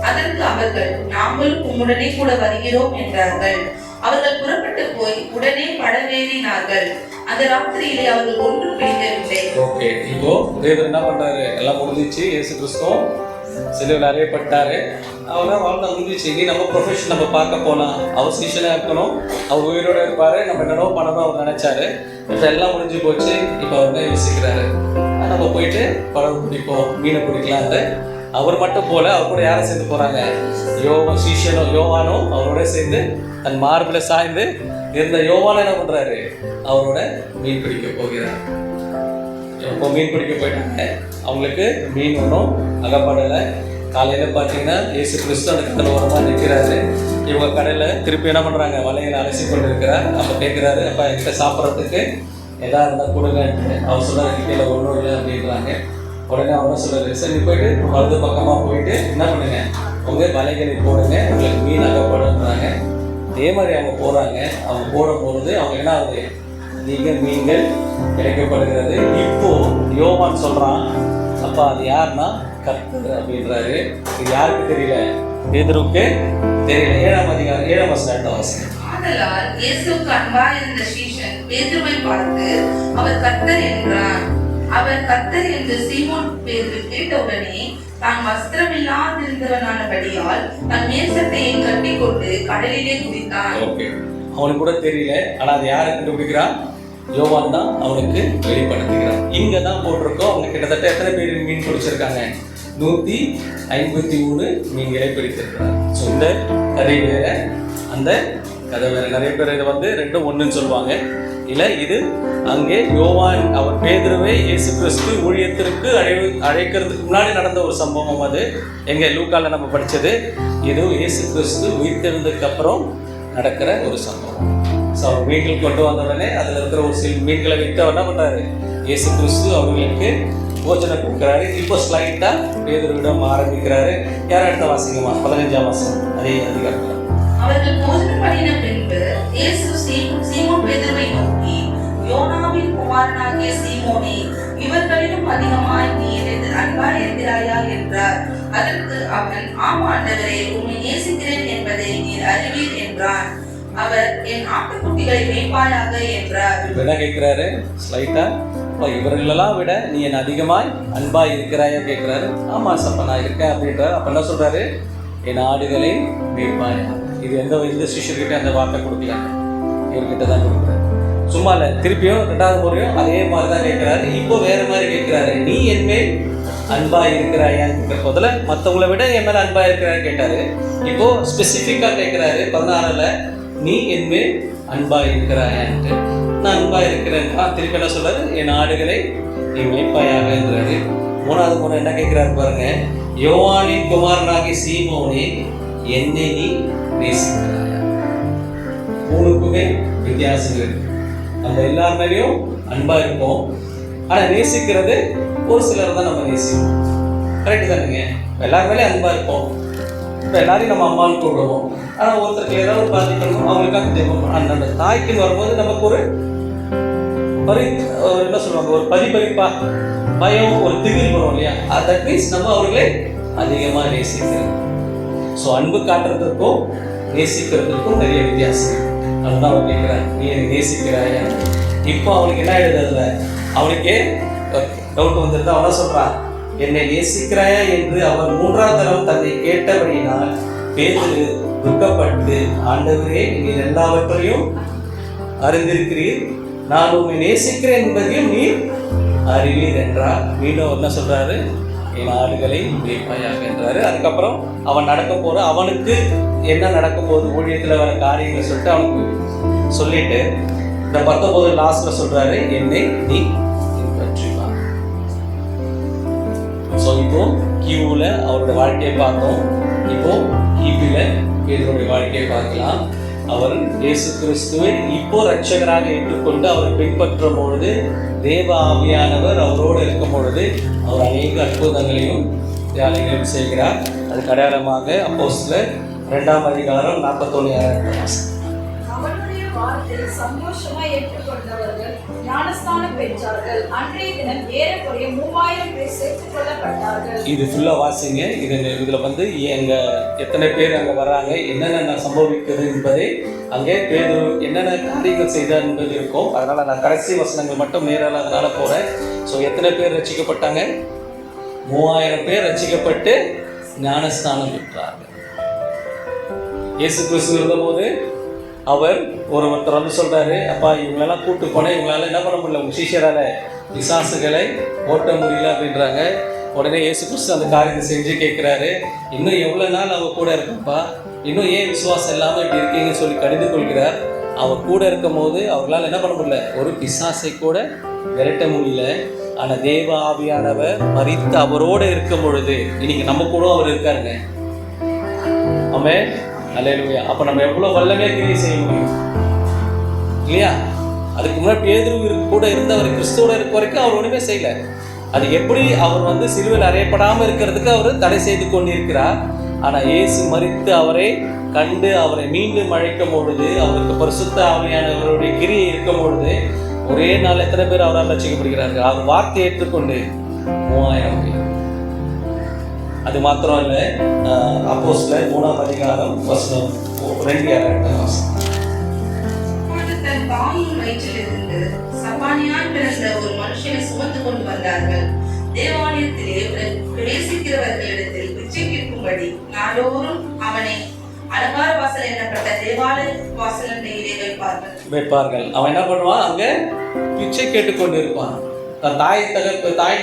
அதற்கு அவர்கள், நாங்களும் உம்முடனே கூட வருகிறோம் என்றார்கள். அவர்கள் புறப்பட்டு போய் உடனே படவேறினார்கள். அந்த ராத்திரியிலே அவர்கள் ஒன்றும் பிடிக்கவில்லை. ஓகே, இப்போ பேதுரு என்ன பண்றாரு? எல்லாம் முடிஞ்சிச்சு, இயேசு கிறிஸ்துவும் சிலுவையில் அறையப்பட்டாரு, அவர்தான் வாழ்ந்த முடிஞ்சிச்சு. இனி நம்ம ப்ரொஃபஷன் நம்ம பார்க்க போகலாம். அவர் சீஷனாக இருக்கணும், அவர் உயிரோடு இருப்பாரு, நம்ம என்னென்னோ பண்ணணும் அவர் நினைச்சாரு. இப்போ எல்லாம் முடிஞ்சு போச்சு. இப்போ அவர் தான் யோசிக்கிறாரு, நம்ம போயிட்டு படம் பிடிப்போம், மீனை பிடிக்கலான்ட்டு. அவர் மட்டும் போல, அவர் கூட யாரும் சேர்ந்து போறாங்க? யோவானும் அவரோட சேர்ந்து தன் மார்பில் சாய்ந்து இருந்த யோவான் என்ன பண்றாரு? அவரோட மீன் பிடிக்க போகிறார். இப்போ மீன் பிடிக்க போயிட்டாங்க. அவங்களுக்கு மீன் ஒன்றும் அகப்படலை. காலையில் பார்த்தீங்கன்னா இயேசு கிறிஸ்து அந்த கடல் ஓரமாக நிற்கிறாரு. இவங்க கடையில் திருப்பி என்ன பண்ணுறாங்க? வலையில் அலசி கொண்டு இருக்கிறார். அப்போ கேட்குறாரு, அப்போ என்கிட்ட சாப்பிட்றதுக்கு எதாவது இருந்தால் கொடுங்கன்ட்டு. அவர் சொல்கிறார், கீழே ஒன்றும் இல்லை அப்படின்றாங்க. உடனே அவன் சொல்கிறாரு, சரி நீ போயிட்டு வலது பக்கமாக போயிட்டு என்ன பண்ணுங்க, உங்கள் வலைகளை போடுங்க, உங்களுக்கு மீன் அகப்படுன்றாங்க. அதே மாதிரி அவங்க போகிறாங்க. அவங்க போடும்பொழுது அவங்க என்ன ஆகுது? அதிக மீன்கள் கிடைக்கப்படுகிறது. இப்போ யோவான் சொல்கிறான், அப்பா அது யாருன்னா கர்த்தர் அப்படின்றாரு. இது யாருக்கு தெரியல? பேதுருக்கு தெரியல. 7ஆம் அதிகாரம் 7ஆம் வசனம். ஆதலால் இயேசுவுக்கு அன்பாயிருந்த சீஷன் பேதுருவை பார்த்து, அவர் கர்த்தர் என்றான். அவர் கர்த்தர் என்று சீமோன் பேதுரு கேட்டவுடனே தான் வஸ்திரமில்லாதிருந்தவனானபடியால் தன் மேற்சட்டையை கட்டிக்கொண்டு கடலிலே குதித்தான். ஓகே, அவனுக்கு கூட தெரியல. ஆனா அது யாரை கண்டுபிடிக்கிறான்? யோவான் தான் அவனுக்கு வெளிப்படுத்துகிறான். இங்க தான் போட்டிருக்கோம். அவங்க கிட்டத்தட்ட எத்தனை பேர் மீன் பிடிச்சிருக்காங்க? 153 மீன்களை பிடித்திருக்கிறார். ஸோ இந்த கதை வேற, அந்த கதை வேற. நிறைய பேர் இதை வந்து 2 ஒன்றுன்னு சொல்லுவாங்க. இல்லை, இது அங்கே யோவான் அவர் பேதுருவை இயேசு கிறிஸ்து ஊழியத்திற்கு அழைக்கிறதுக்கு முன்னாடி நடந்த ஒரு சம்பவம். அது எங்கே? லூக்கால நம்ம படித்தது. இது இயேசு கிறிஸ்து உயிர்த்தெழுந்ததுக்கு அப்புறம் நடக்கிற ஒரு சம்பவம். ஸோ அவர் மீன்கள் கொண்டு வந்த உடனே அதில் இருக்கிற ஒரு சில மீன்களை விட்டு அவர் என்ன பண்ணுறாரு? இயேசு கிறிஸ்து அவர்களுக்கு போஜனை கொடுக்குறாரு. இப்போ ஸ்லைட்டாக பேதுருவிடம் ஆரம்பிக்கிறாரு. யார் அடுத்த வாசிங்கம்மா? 15ஆம் வசனம் அதே அதிகாரத்தில். அவர்கள் போஜனம் பண்ணின பின்பு இயேசு சீமோன் பேதுருவை நோக்கி, யோனாவின் குமாரனாகிய சீமோனே, இவர்களிலும் அதிகமாய் நீ எனக்கு அன்பாயிருக்கிறாயா என்றார். அதற்கு அவன், ஆம் ஆண்டவரே, உம்மை நேசிக்கிறேன் என்பதை நீர் அறிவீர் என்றான். அவர், என் ஆட்டுக்குட்டிகளை மேய்ப்பாயாக என்றார். என்ன கேட்கிறாரு? ஸ்லைட்டா, இவர்களெல்லாம் விட நீ என் அதிகமாய் அன்பாய் இருக்கிறாயா கேட்கிறாரு. ஆமா சப்பா நான் இருக்கேன் அப்படின்றாரு. அப்ப என்ன சொல்றாரு? என் ஆடுகளை மேய்ப்பாயா. இது எந்த சிஷ்யர்கிட்ட அந்த வார்த்தை கொடுக்கல, இவர்கிட்ட தான் கொடுக்குறாரு. சும்மா இல்லை, திருப்பியும் 2வது முறையும் அதே மாதிரி தான் கேட்கிறாரு. இப்போ வேற மாதிரி கேட்கிறாரு. நீ என் மேல் அன்பாய் இருக்கிறாயான்னு கேட்கிற போதில் மற்றவங்களை விட என் மேலே அன்பாய் இருக்கிறான்னு கேட்டாரு. இப்போ ஸ்பெசிஃபிக்காக கேட்கிறாரு 16ல், நீ என் மேல் அன்பாய் இருக்கிறாயான்ட்டு. நான் அன்பாய் இருக்கிறேன். திருப்பி என்ன சொல்றாரு? என் ஆடுகளை நீ மேய்ப்பாயாக என்றாரு. 3வது முறை என்ன கேட்கிறாரு பாருங்க, யோவானின் குமாரனாகி சீமோனே, என்னை நீ நேசிக்கிறாயா? 3க்குமே வித்தியாசம் இருக்கு. நம்ம எல்லார் மேலேயும் அன்பா இருப்போம், ஆனா நேசிக்கிறது ஒரு சிலர் தான் நம்ம நேசிப்போம். கரெக்டு தானுங்க? எல்லார் மேலேயும் அன்பா இருப்போம். இப்போ எல்லாரையும் நம்ம அம்மான்னு கூப்பிடுவோம். ஆனால் ஒருத்தருக்கு ஏதாவது ஒரு பாதிக்கணும், அவங்களுக்காக தேவைப்படும். அந்த தாய்க்குன்னு வரும்போது நமக்கு ஒரு என்ன சொல்லுவாங்க, ஒரு பரிபரிப்பா பயம், ஒரு திகில் வரும் இல்லையா? தட் மீன்ஸ் நம்ம அவர்களே அதிகமாக நேசிக்கிறோம். ஸோ அன்பு காட்டுறதுக்கும் நேசிக்கிறதுக்கும் நிறைய வித்தியாசம். அதுதான் அவன் கேட்குறான், நீ எனக்கு நேசிக்கிறாயா? இப்போ அவனுக்கு என்ன எழுதுறதுல அவனுக்கே டவுட் வந்துருந்தா அவன் சொல்றான், என்னை நேசிக்கிறாயா என்று அவர் 3ஆம் தரம் தன்னை கேட்டபடியினால் பேதுரு துக்கப்பட்டு, ஆண்டவரே நீர் எல்லாவற்றையும் அறிந்திருக்கிறீர், நான் உண்மை நேசிக்கிறேன் என்பதையும் நீர் அறிவீர் என்றார். மீண்டும் என்ன சொல்றாரு? என் ஆடுகளை மேய்ப்பாயாக என்றாரு. அதுக்கப்புறம் அவன் நடக்க போற, அவனுக்கு என்ன நடக்கும் போது ஊழியத்தில் வர காரியங்களை சொல்லிட்டு அவனுக்கு சொல்லிட்டு இந்த 19 லாஸ்ட்ல சொல்றாரு, என்னை நீ பின்பற்றிவா. ஸோ இப்போ கியூல அவரோட வாழ்க்கையை பார்த்தோம். இப்போ கிபில பேதுருடைய வாழ்க்கையை பார்க்கலாம். அவர் இயேசு கிறிஸ்துவை இப்போ ரட்சகராக ஏற்றுக்கொண்டு அவரை பின்பற்றும் பொழுது தேவ ஆவியானவர் அவரோடு இருக்கும் பொழுது அவர் அநேக அற்புதங்களையும் தியானங்களையும் செய்கிறார். அதுக்கு அடையாளமாக அப்போஸ்தலர் 2ஆம் அதிகாரம் 41 அவனுடைய வார்த்தை சந்தோஷமாய் ஏற்றுக்கொண்டவர்கள் ஞானஸ்நானம் பெற்றார்கள். அன்றைய தினம் ஏறக்குறைய 3000 பேர் சேர்த்துக் கொள்ளப்பட்டார்கள். இது ஃபுல்லா வாசிங்க. இதுல எங்க எத்தனை பேர் அங்க வர்றாங்க, என்னென்ன சம்பவிக்குது என்பதை அங்கே பேதுரு என்னென்ன காரியங்கள் செய்தார் என்பது இருக்கும். அதனால நான் கடைசி வசனங்கள் மட்டும் நேராக போறேன். ஸோ எத்தனை பேர் ரட்சிக்கப்பட்டாங்க? 3000 பேர் ரட்சிக்கப்பட்டு ஞானஸ்நானம் பெற்றார்கள். இயேசு கிறிஸ்து இருந்தபோது அவர் ஒருத்தர் சொல்றாரு, அப்பா இவங்களெல்லாம் கூட்டு போனேன், இவங்களால என்ன பண்ண முடியல, உங்க சீஷரால பிசாசுகளை ஓட்ட முடியல அப்படின்றாங்க. உடனே இயேசு கிறிஸ்து அந்த காரியத்தை செஞ்சு கேட்குறாரு, இன்னும் எவ்வளோ நாள் அவ கூட இருக்கப்பா, இன்னும் ஏன் விசுவாசம் இல்லாமல் இப்படி இருக்கீங்கன்னு சொல்லி கடிந்து கொள்கிறார். அவர் கூட இருக்கும் போது அவர்களால் என்ன பண்ண முடியல, ஒரு பிசாசை கூட விரட்ட முடியல. ஆனால் தேவ ஆவியானவர் மரித்து அவரோடு இருக்கும் பொழுது இன்னைக்கு நம்ம கூட அவர் இருக்காருங்க. ஆமென், அல்லேலூயா. அப்போ நம்ம எவ்வளோ வல்லமையாக கிரியை செய்ய முடியும் இல்லையா? அதுக்கு முன்னாடி பேதுரு கூட இருந்தவர் கிறிஸ்துவோட இருக்க வரைக்கும் அவர் ஒன்றுமே செய்யலை. அது எப்படி அவர் சிலுவையில் அறையப்படாமல் இருக்கிறதுக்கு அவர் தடை செய்து கொண்டிருக்கிறார். ஆனால் இயேசு மரித்து அவரை கண்டு அவரை மீண்டும் அழைக்கும் பொழுது, அவருக்கு பரிசுத்த ஆவியானவருடைய கிரியை இருக்கும் பொழுது ஒரே நாள் எத்தனை பேர் அவரால் ரட்சிக்கப்படுகிறார்கள்? அவர் வார்த்தை ஏற்றுக்கொண்டு 3000 பேர். அது மாத்திரம் இல்லை, அப்போஸ்தலர் 3ஆம் அதிகாரம் வசனம் 2 தன் தாயின் வயிற்றிலிருந்து சப்பானியாய் பிறந்த ஒரு மனுஷனை சுமந்து கொண்டு வந்தார்கள். தேவாலயத்திலே பிரவேசிக்கிறவர்களிடத்தில் பிச்சை கேட்கும்படி நாடோறும் அவனை அலங்கார வாசல் எனப்பட்ட தேவாலய வாசலண்டையிலே வைப்பார்கள். அவன் என்ன பண்ணுவான்? அங்க பிச்சை கேட்டுக்கொண்டு இருப்பான். தன் தாய்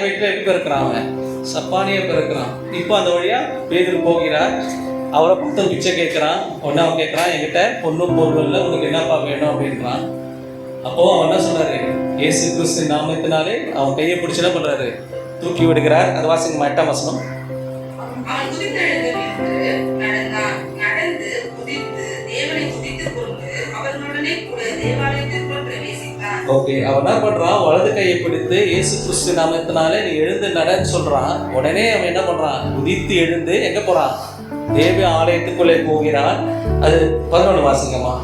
வயிற்றுல எப்படி பிறக்கிறான்? அவன் சப்பானியா பிறக்கிறான். இப்போ அந்த வழியா பேதுரு போகிறார். அவரை பார்த்து பிச்சை கேட்கிறான். ஒன்னு அவன் கேட்கிறான், என்கிட்ட பொண்ணும் பொருள் இல்லை, உனக்கு என்னப்பா வேணும் அப்படின்றான். அப்போ அவன் என்ன சொன்னாரு? இயேசு கிறிஸ்து நாமத்தினாலே அவன் கையை பிடிச்சு என்ன பண்றாரு? தூக்கி விடுகிறார். அது வாசிங்க 8ஆம் வசனம். ஓகே, அவன் என்ன பண்றான்? வலது கையை பிடித்து இயேசு கிறிஸ்து நாமத்தினாலே நீ எழுந்து நடன்னு சொல்றான். உடனே அவன் என்ன பண்றான்? குதித்து எழுந்து எங்க போறான்? தேவ ஆலயத்துக்குள்ளே போகிறான். அது 11 வாசிங்கம்மா.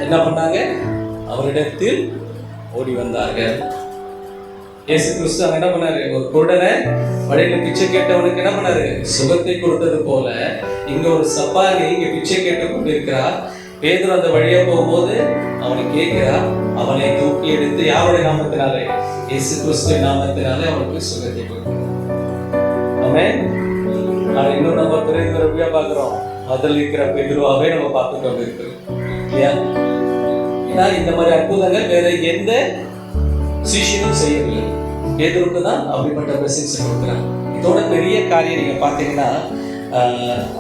என்ன பண்ணாங்க? அவரிடத்தில் ஓடி வந்தார்கள். இயேசு கிறிஸ்து என்ன பண்ணாரு? ஒரு குருடனை வழியில பிச்சை கேட்டவனுக்கு என்ன பண்ணாரு? சுகத்தை கொடுத்தது போல இங்க ஒரு சப்பானி இங்க பிச்சை கேட்டு கொண்டிருக்கிறார். பேதுரு அந்த வழியா போகும்போது அவனை கேட்கிறார். அவனை தூக்கி எடுத்து யாருடைய நாமத்தினாலே? இயேசு கிறிஸ்து நாமத்தினாலே அவனுக்கு சுகத்தை கொடுக்கிறார். ஆமென். நான் இன்னும் நம்ம பிறகு பார்க்கிறோம், அதில் இருக்கிற பேதுருவாவே நம்ம பார்த்து கொண்டு இருக்கிறோம் இல்லையா? ஏன்னா இந்த மாதிரி அற்புதங்கள் வேற எந்த சீஷனும் செய்யவில்லை. பேதுருக்கு தான் அப்படிப்பட்ட பிளெஸிங்ஸ் கொடுக்குறாங்க. இதோட பெரிய காரியம் நீங்க பார்த்தீங்கன்னா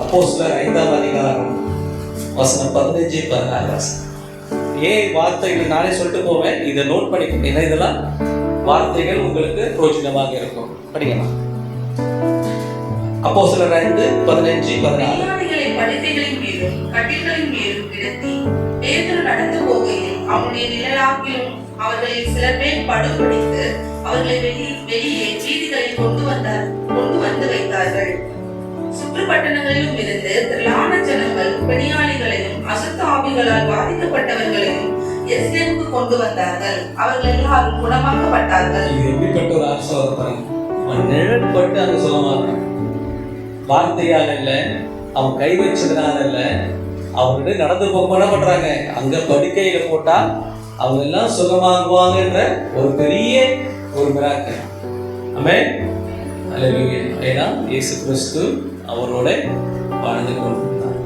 அப்போஸ்தலர் 5ஆம் அதிகாரம் வசனம் 15-16. வார்த்தைகள் நானே சொல்லிட்டு போவேன், இதை நோட் பண்ணிக்கணும். ஏன்னா இதெல்லாம் வார்த்தைகள் உங்களுக்கு பிரோஜனமாக இருக்கும். படிக்கலாம். அப்போஸ்தலர் 5:15-16. படுக்கைகளின் மேலும் கட்டில்களின் மேலும் கிடத்தி பேதுரு நடந்து போகையில் அவனுடைய நிழலாகிலும் அவர்களில் சில பேர் படுகொடித்து அவர்களை வெளியே வீதிகளில் கொண்டு வந்து வைத்தார்கள். சுற்று பட்டணங்களிலும் இருந்து திரளான ஜனங்கள் பெணியாளிகளையும் அசுத்த ஆவிகளால் பாதிக்கப்பட்டவர்களையும் எருசலேமுக்கு கொண்டு வந்தார்கள். அவர்கள் எல்லாரும் குணமாக்கப்பட்டார்கள். இது எப்படிப்பட்ட ஒரு ஆசீர்வாதம்! அவன் நிழல் பட்டு அங்க சொல்லமாட்டான். வார்த்தையால் இல்லை, அவன் கை வச்சதுனால இல்லை, அவர்கிட்ட நடந்து போக என்ன பண்றாங்க? அங்க படுக்கையில போட்டா அவங்க எல்லாம் சுகமாகுவாங்கன்ற ஒரு பெரிய ஒரு மிராக்கிள். ஆமென், அல்லேலூயா. ஏன்னா இயேசு கிறிஸ்து அவரோட வாழ்ந்து கொண்டிருந்தார்.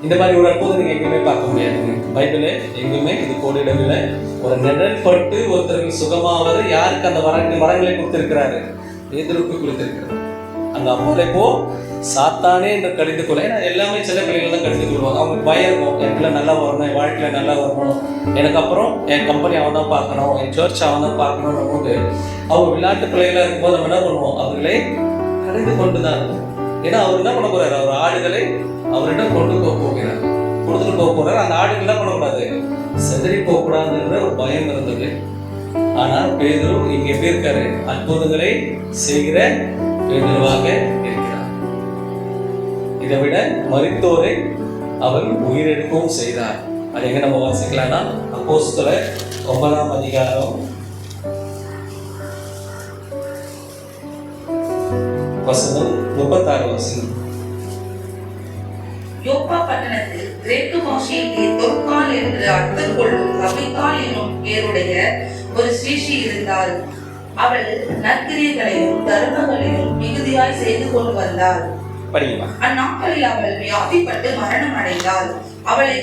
இந்த மாதிரி ஒரு அற்புதம் நீங்க எங்குமே பார்க்க முடியாதுங்க. பைபிள எங்குமே இது கோடிடவில்லை. ஒரு நிழல் பட்டு ஒருத்தருக்கு சுகமாவது யாருக்கு அந்த வரங்களை கொடுத்திருக்கிறாரு? பேதுருக்கு கொடுத்திருக்கிறார். அந்த அப்போதை போ சாத்தானே என்று கடிந்து கொள்ள. ஏன்னா எல்லாமே சில பிள்ளைகள் தான் கடிந்து கொள்வாங்க. அவங்களுக்கு பயம் இருக்கும், என் பிள்ளை நல்லா வரணும், என் வாழ்க்கையில் நல்லா வரணும், எனக்கு அப்புறம் என் கம்பெனி அவன் தான் பார்க்கணும், என் சர்ச் அவன் தான் பார்க்கணும்னு போது அவங்க விளையாட்டு பிள்ளைகளாக இருக்கும்போது நம்ம என்ன பண்ணுவோம்? அவர்களை கடிந்து கொண்டு தான் இருக்கும். ஏன்னா அவர் என்ன பண்ண போறாரு? அவர் ஆடுகளை அவரிடம் கொண்டு போகிறார், கொடுத்துட்டு போகிறார். அந்த ஆடுகள் என்ன பண்ணக்கூடாது? செதறி போகக்கூடாதுன்ற ஒரு பயம் இருந்தது. ஆனா பேதுரு இங்க எப்படி இருக்காரு? அற்புதங்களை செய்கிற பேதுருவாக இருக்கிறார். இதை விட மரித்தோரை அவர் உயிரெடுக்கவும் செய்தார். அது எங்க நம்ம வாசிக்கலாம்னா அப்போஸ்தலர் 9ஆம் அதிகாரம் வசனம் 36 வசனம். யோப்பா பட்டணத்தில் கிரேக்கு பாஷையிலே தொற்கால் என்று அர்த்தம் கொள்ளும் ரபிக்கால் என்னும் பேருடைய ஒரு ஸ்ரீஷி இருந்தாள். அவள் நற்கிரியைகளையும் தர்மங்களையும் மிகுதியாய் செய்து கொண்டு வந்தாள். அந்நாட்களில் அவள் வியாதிப்பட்டு மரணம் அடைந்தாள். அவளை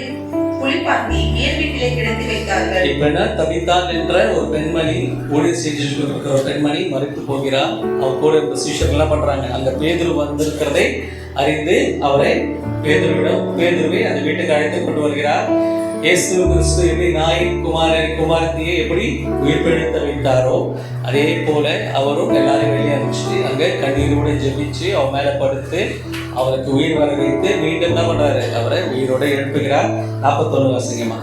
குளிப்பாட்டி மேல் வீட்டிலே கிடத்தி வைத்தார்கள். இப்ப தபித்தாள் என்ற ஒரு பெண்மணி, ஊழியர் செஞ்சுட்டு இருக்கிற ஒரு பெண்மணி மரித்து போகிறார். அவ கூட இருந்த சீஷர்கள் என்ன பண்றாங்க? அங்க பேதுரு வந்திருக்கிறதை அறிந்து அவரை பேதுருவை அந்த வீட்டுக்கு அழைத்து கொண்டு வருகிறார். இயேசு கிறிஸ்து எப்படி நாயின் குமாரத்தியை எப்படி உயிர்ப்பெழுத்த வைத்தாரோ அதே போல அவரும் எல்லாரையும் வெளியே அனுப்பிச்சு அங்க கண்ணீரோட ஜெபிச்சு அவன் மேல படுத்து அவருக்கு உயிர் வர வைத்து மீண்டும் என்ன பண்றாரு? அவரை உயிரோட எழுப்புகிறார். 41 வாசிங்கம்மா.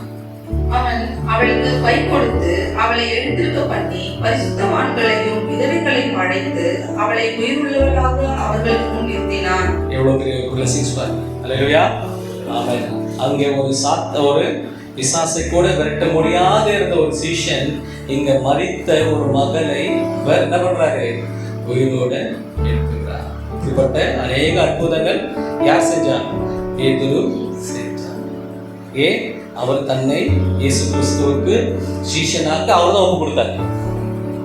அவன் அவளுக்கு கை கொடுத்து அவளை எழுந்திருக்க பண்ணி பரிசுத்தவான்களையும் விதவைகளையும் அழைத்து அவளை உயிருள்ளவளாக அவர்களுக்கு முன் நிறுத்தினான். எவ்வளவு பெரிய blessings பாருங்க. அல்லேலூயா. ஆமென். அங்கே ஒரு பிசாசை கூட விரட்ட முடியாத இருந்த ஒரு சீஷன் இங்க மரித்த ஒரு மகளை இவர் என்ன பண்றாரு? உயிரோட எழுப்புகிறார். இப்படிப்பட்ட அநேக அற்புதங்கள் யார் செஞ்சார்? பேதுரு செஞ்சார். ஏன்? அவர் தன்னை இயேசு கிறிஸ்துவுக்கு சீஷனாக்க அவர் தான் ஒப்பு கொடுத்தார்.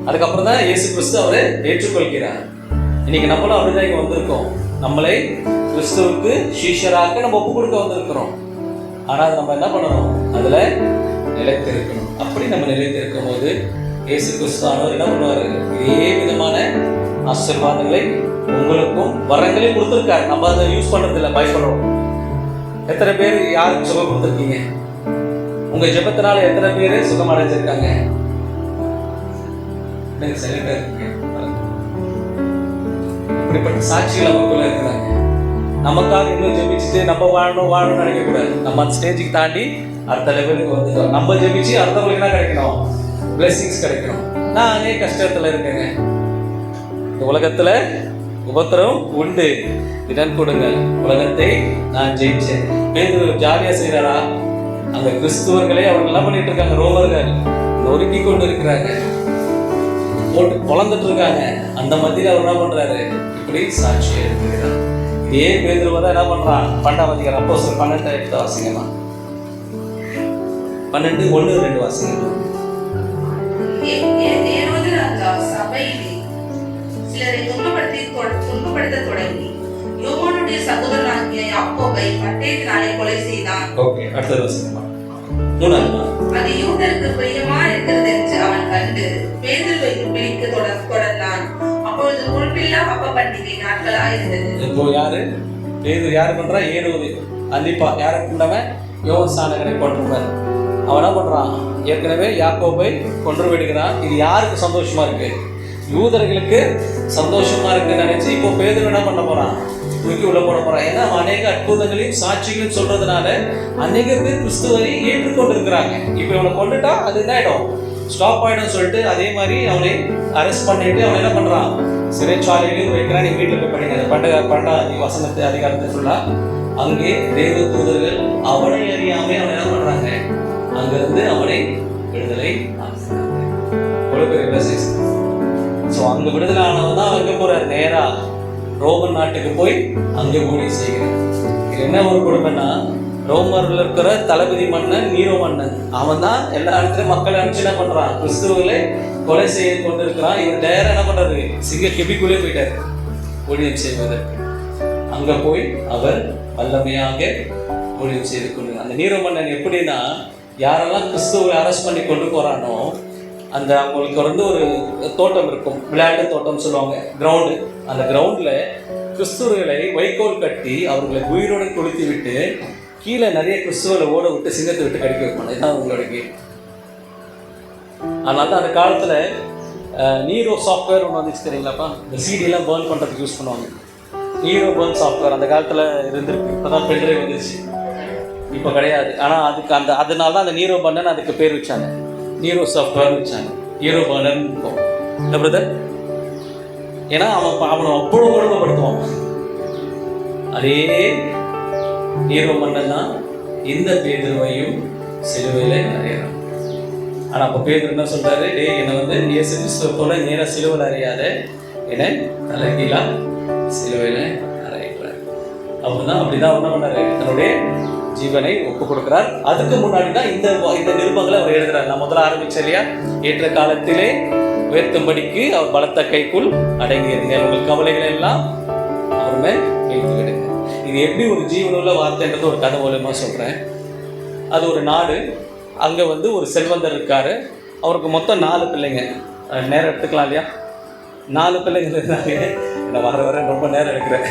அதுக்கப்புறம் தான் இயேசு கிறிஸ்து அவரை ஏற்றுக்கொள்கிறார். இன்னைக்கு நம்மளும் அப்படிதான் இங்க வந்திருக்கோம். நம்மளை கிறிஸ்துவுக்கு சீஷராக்க நம்ம ஒப்பு கொடுக்க வந்திருக்கிறோம். ஆனால் நம்ம என்ன பண்ணணும்? அதுல நிலைத்திருக்கணும். அப்படி நம்ம நிலைத்திருக்கும் போது இயேசு கிறிஸ்துவானவர் என்ன பண்ணுவாரு? இதே விதமான ஆசீர்வாதங்களை உங்களுக்கும் வரங்களையும் கொடுத்துருக்காரு. நம்ம அதை யூஸ் பண்றது இல்லை, பயப்படுறோம். எத்தனை பேர் யாருக்கு சுகம் கொடுத்துருக்கீங்க? உங்க ஜெபத்தினால எத்தனை பேர் சுகம் அடைஞ்சிருக்காங்க? இப்படிப்பட்ட சாட்சிகள் நமக்குள்ள இருக்கிறாங்க. நமக்காக இன்னும் ஜெபிச்சுட்டு நம்ம வாழணும்னு நினைக்கக்கூடாது. நம்ம அந்த ஸ்டேஜுக்கு தாண்டி அடுத்த லெவலுக்கு வந்துட்டோம். நம்ம ஜெபிச்சு அடுத்தவங்களுக்கு என்ன கிடைக்கணும்? பிளெஸிங்ஸ் கிடைக்கணும். நான் அநேக கஷ்டத்துல இருக்கேங்க. இந்த உலகத்துல உபத்திரம் உண்டு, இடம் கொடுங்க, உலகத்தை நான் ஜெயிச்சேன். பேதுரு ஜாலியா செய்யறாரா? அந்த கிறிஸ்துவர்களே அவர்கள் என்ன பண்ணிட்டு இருக்காங்க? ரோமர்கள் நொறுக்கி கொண்டு இருக்கிறாங்க, போட்டு பொழந்துட்டு இருக்காங்க. அந்த மத்தியில் அவர் என்ன பண்றாரு? இப்படி சாட்சி எடுத்துக்கிறார். இதே பேதுருவை தான் என்ன பண்றான்? 12ஆம் அதிகாரம் அப்போஸ்தலர் 12 வாசிங்கம்மா. 12:1-2 வாசிங்கம்மா. ஏரோது ராஜா சபையிலே சிலரை துன்பப்படுத்த தொடங்கி யோவானுடைய சகோதரனாகிய யாக்கோபை பட்டயத்தினாலே கொலை செய்தான். ஓகே, அடுத்தது வாசிங்கம்மா. 3. அது யூதருக்கு பிரியமா இருக்கிறது என்று அவன் கண்டு பேதுருவை பிடிக்க தொடர்ந்தான். அப்பொழுது குறிப்பில்லா அப்ப பண்டிகை நாட்களாக இருந்தது. இப்போ பேதுரு யாரு பண்றா? ஏரோது அந்திப்பா யாருக்கு கொண்டவன்? யோவான் ஸ்நானகனை கொன்றவன். அவன் என்ன பண்றான்? ஏற்கனவே யாக்கோபை கொன்று விடுகிறான். இது யாருக்கு சந்தோஷமா இருக்கு? யூதர்களுக்கு சந்தோஷமா இருக்குன்னு நினைச்சு இப்போ பேதுரு என்ன பண்ண போறான்? தூக்கி உள்ள போட போறான். ஏன்னா அநேக அற்புதங்களையும் சாட்சிகளையும் சொல்றதுனால அநேக பேர் கிறிஸ்துவை ஏற்றுக்கொண்டு இருக்கிறாங்க. இப்போ இவனை கொண்டுட்டா அது என்ன ஆயிடும்? ஸ்டாப் ஆயிடும் சொல்லிட்டு அதே மாதிரி அவனை அரெஸ்ட் பண்ணிட்டு அவன் என்ன பண்றான்? சிறைச்சாலையிலையும் வைக்கிறான். நீ வீட்டில் போய் படிங்க. 12ஆம் வசனத்தை அதிகாரத்தை ஃபுல்லா அங்கே தேவ தூதர்கள் அவனை அறியாமே அவனை என்ன பண்றாங்க? அங்கிருந்து அவனை விடுதலை அங்க விடுதலை ஆனவன் தான் அங்க போறாரு. நேரா ரோமன் நாட்டுக்கு போய் அங்கே ஊழியம் செய்கிறார். இது என்ன ஒரு கொடுமைன்னா, ரோமர்ல இருக்கிற தளபதி மன்னன் நீரோ மன்னன் அவன் தான் எல்லா இடத்துலயும் மக்களை அனுப்பிச்சு என்ன பண்றான்? கிறிஸ்துவர்களை கொலை செய்து கொண்டு இருக்கிறான். இவர் நேரா என்ன பண்றாரு? சிங்க கெபிக்குள்ளே போயிட்டாரு ஊழியம் செய்வதற்கு. அங்க போய் அவர் வல்லமையாக ஊழியம் செய்து கொண்டு அந்த நீரோ மன்னன் எப்படின்னா, யாரெல்லாம் கிறிஸ்துவை அரெஸ்ட் பண்ணி கொண்டு போறானோ அந்த அவங்களுக்கு வந்து ஒரு தோட்டம் இருக்கும், விளையாட்டு தோட்டம் சொல்லுவாங்க, கிரவுண்டு. அந்த கிரவுண்டில் கிறிஸ்துவர்களை வைக்கோல் கட்டி அவர்களை உயிரோடு கொளுத்தி விட்டு கீழே நிறைய கிறிஸ்துவர்களை ஓட விட்டு சிங்கத்தை விட்டு கடிக்க வைப்பாங்க. இதுதான் அவங்களோட கேம். அதனால தான் அந்த காலத்தில் நீரோ சாஃப்ட்வேர் ஒன்று வந்துச்சு தெரியுங்களாப்பா? இந்த சிடியெல்லாம் பேர்ன் பண்ணுறதுக்கு யூஸ் பண்ணுவாங்க. நீரோ பேர்ன் சாஃப்ட்வேர் அந்த காலத்தில் இருந்திருக்கு. இப்போ தான் பென்ட்ரைவ் வந்துருச்சு, இப்போ கிடையாது. ஆனால் அதனால தான் அந்த நீரோ பர்ன் அதுக்கு பேர் வச்சாங்க, நீரோ சாஃப்ட்வேர் வச்சாங்க. ஈரோபாலன் இருக்கும் இல்லை பிரதர்? ஏன்னா அவனை அவ்வளோ கொடுமைப்படுத்துவான். அதே ஈரோ மன்னன் தான் இந்த பேதுருவையும் சிலுவையில் அறையிறான். ஆனால் அப்போ பேதுரு என்ன சொல்றாரு? டேய், என்னை வந்து இயேசு கிறிஸ்துவோட நேராக சிலுவையில் அறையாத, என்னை தலைகீழா சிலுவையில் அறையிறார். அப்படிதான் என்ன பண்ணாரு? தன்னுடைய ஜீவனை ஒப்பு கொடுக்கிறார். அதுக்கு முன்னாடி தான் இந்த நிருபங்களை அவர் எழுதுறார். நான் முதல்ல ஆரம்பிச்சேன் இல்லையா? ஏற்ற காலத்திலே உயர்த்தும்படிக்கு அவர் பலத்த கைக்குள் அடங்கியிருந்தேன், உங்கள் கவலைகளை எல்லாம் அவர் மேல் வைத்து விடுங்க. இது எப்படி ஒரு ஜீவனுள்ள வார்த்தைன்றது ஒரு கதை மூலமா சொல்றேன். அது ஒரு நாடு. அங்கே வந்து ஒரு செல்வந்தர் இருக்காரு. அவருக்கு மொத்தம் 4 பிள்ளைங்க. நேரம் எடுத்துக்கலாம் இல்லையா? 4 பிள்ளைங்கள் இருந்தாங்க. நான் வர ரொம்ப நேரம் எடுக்கிறேன்.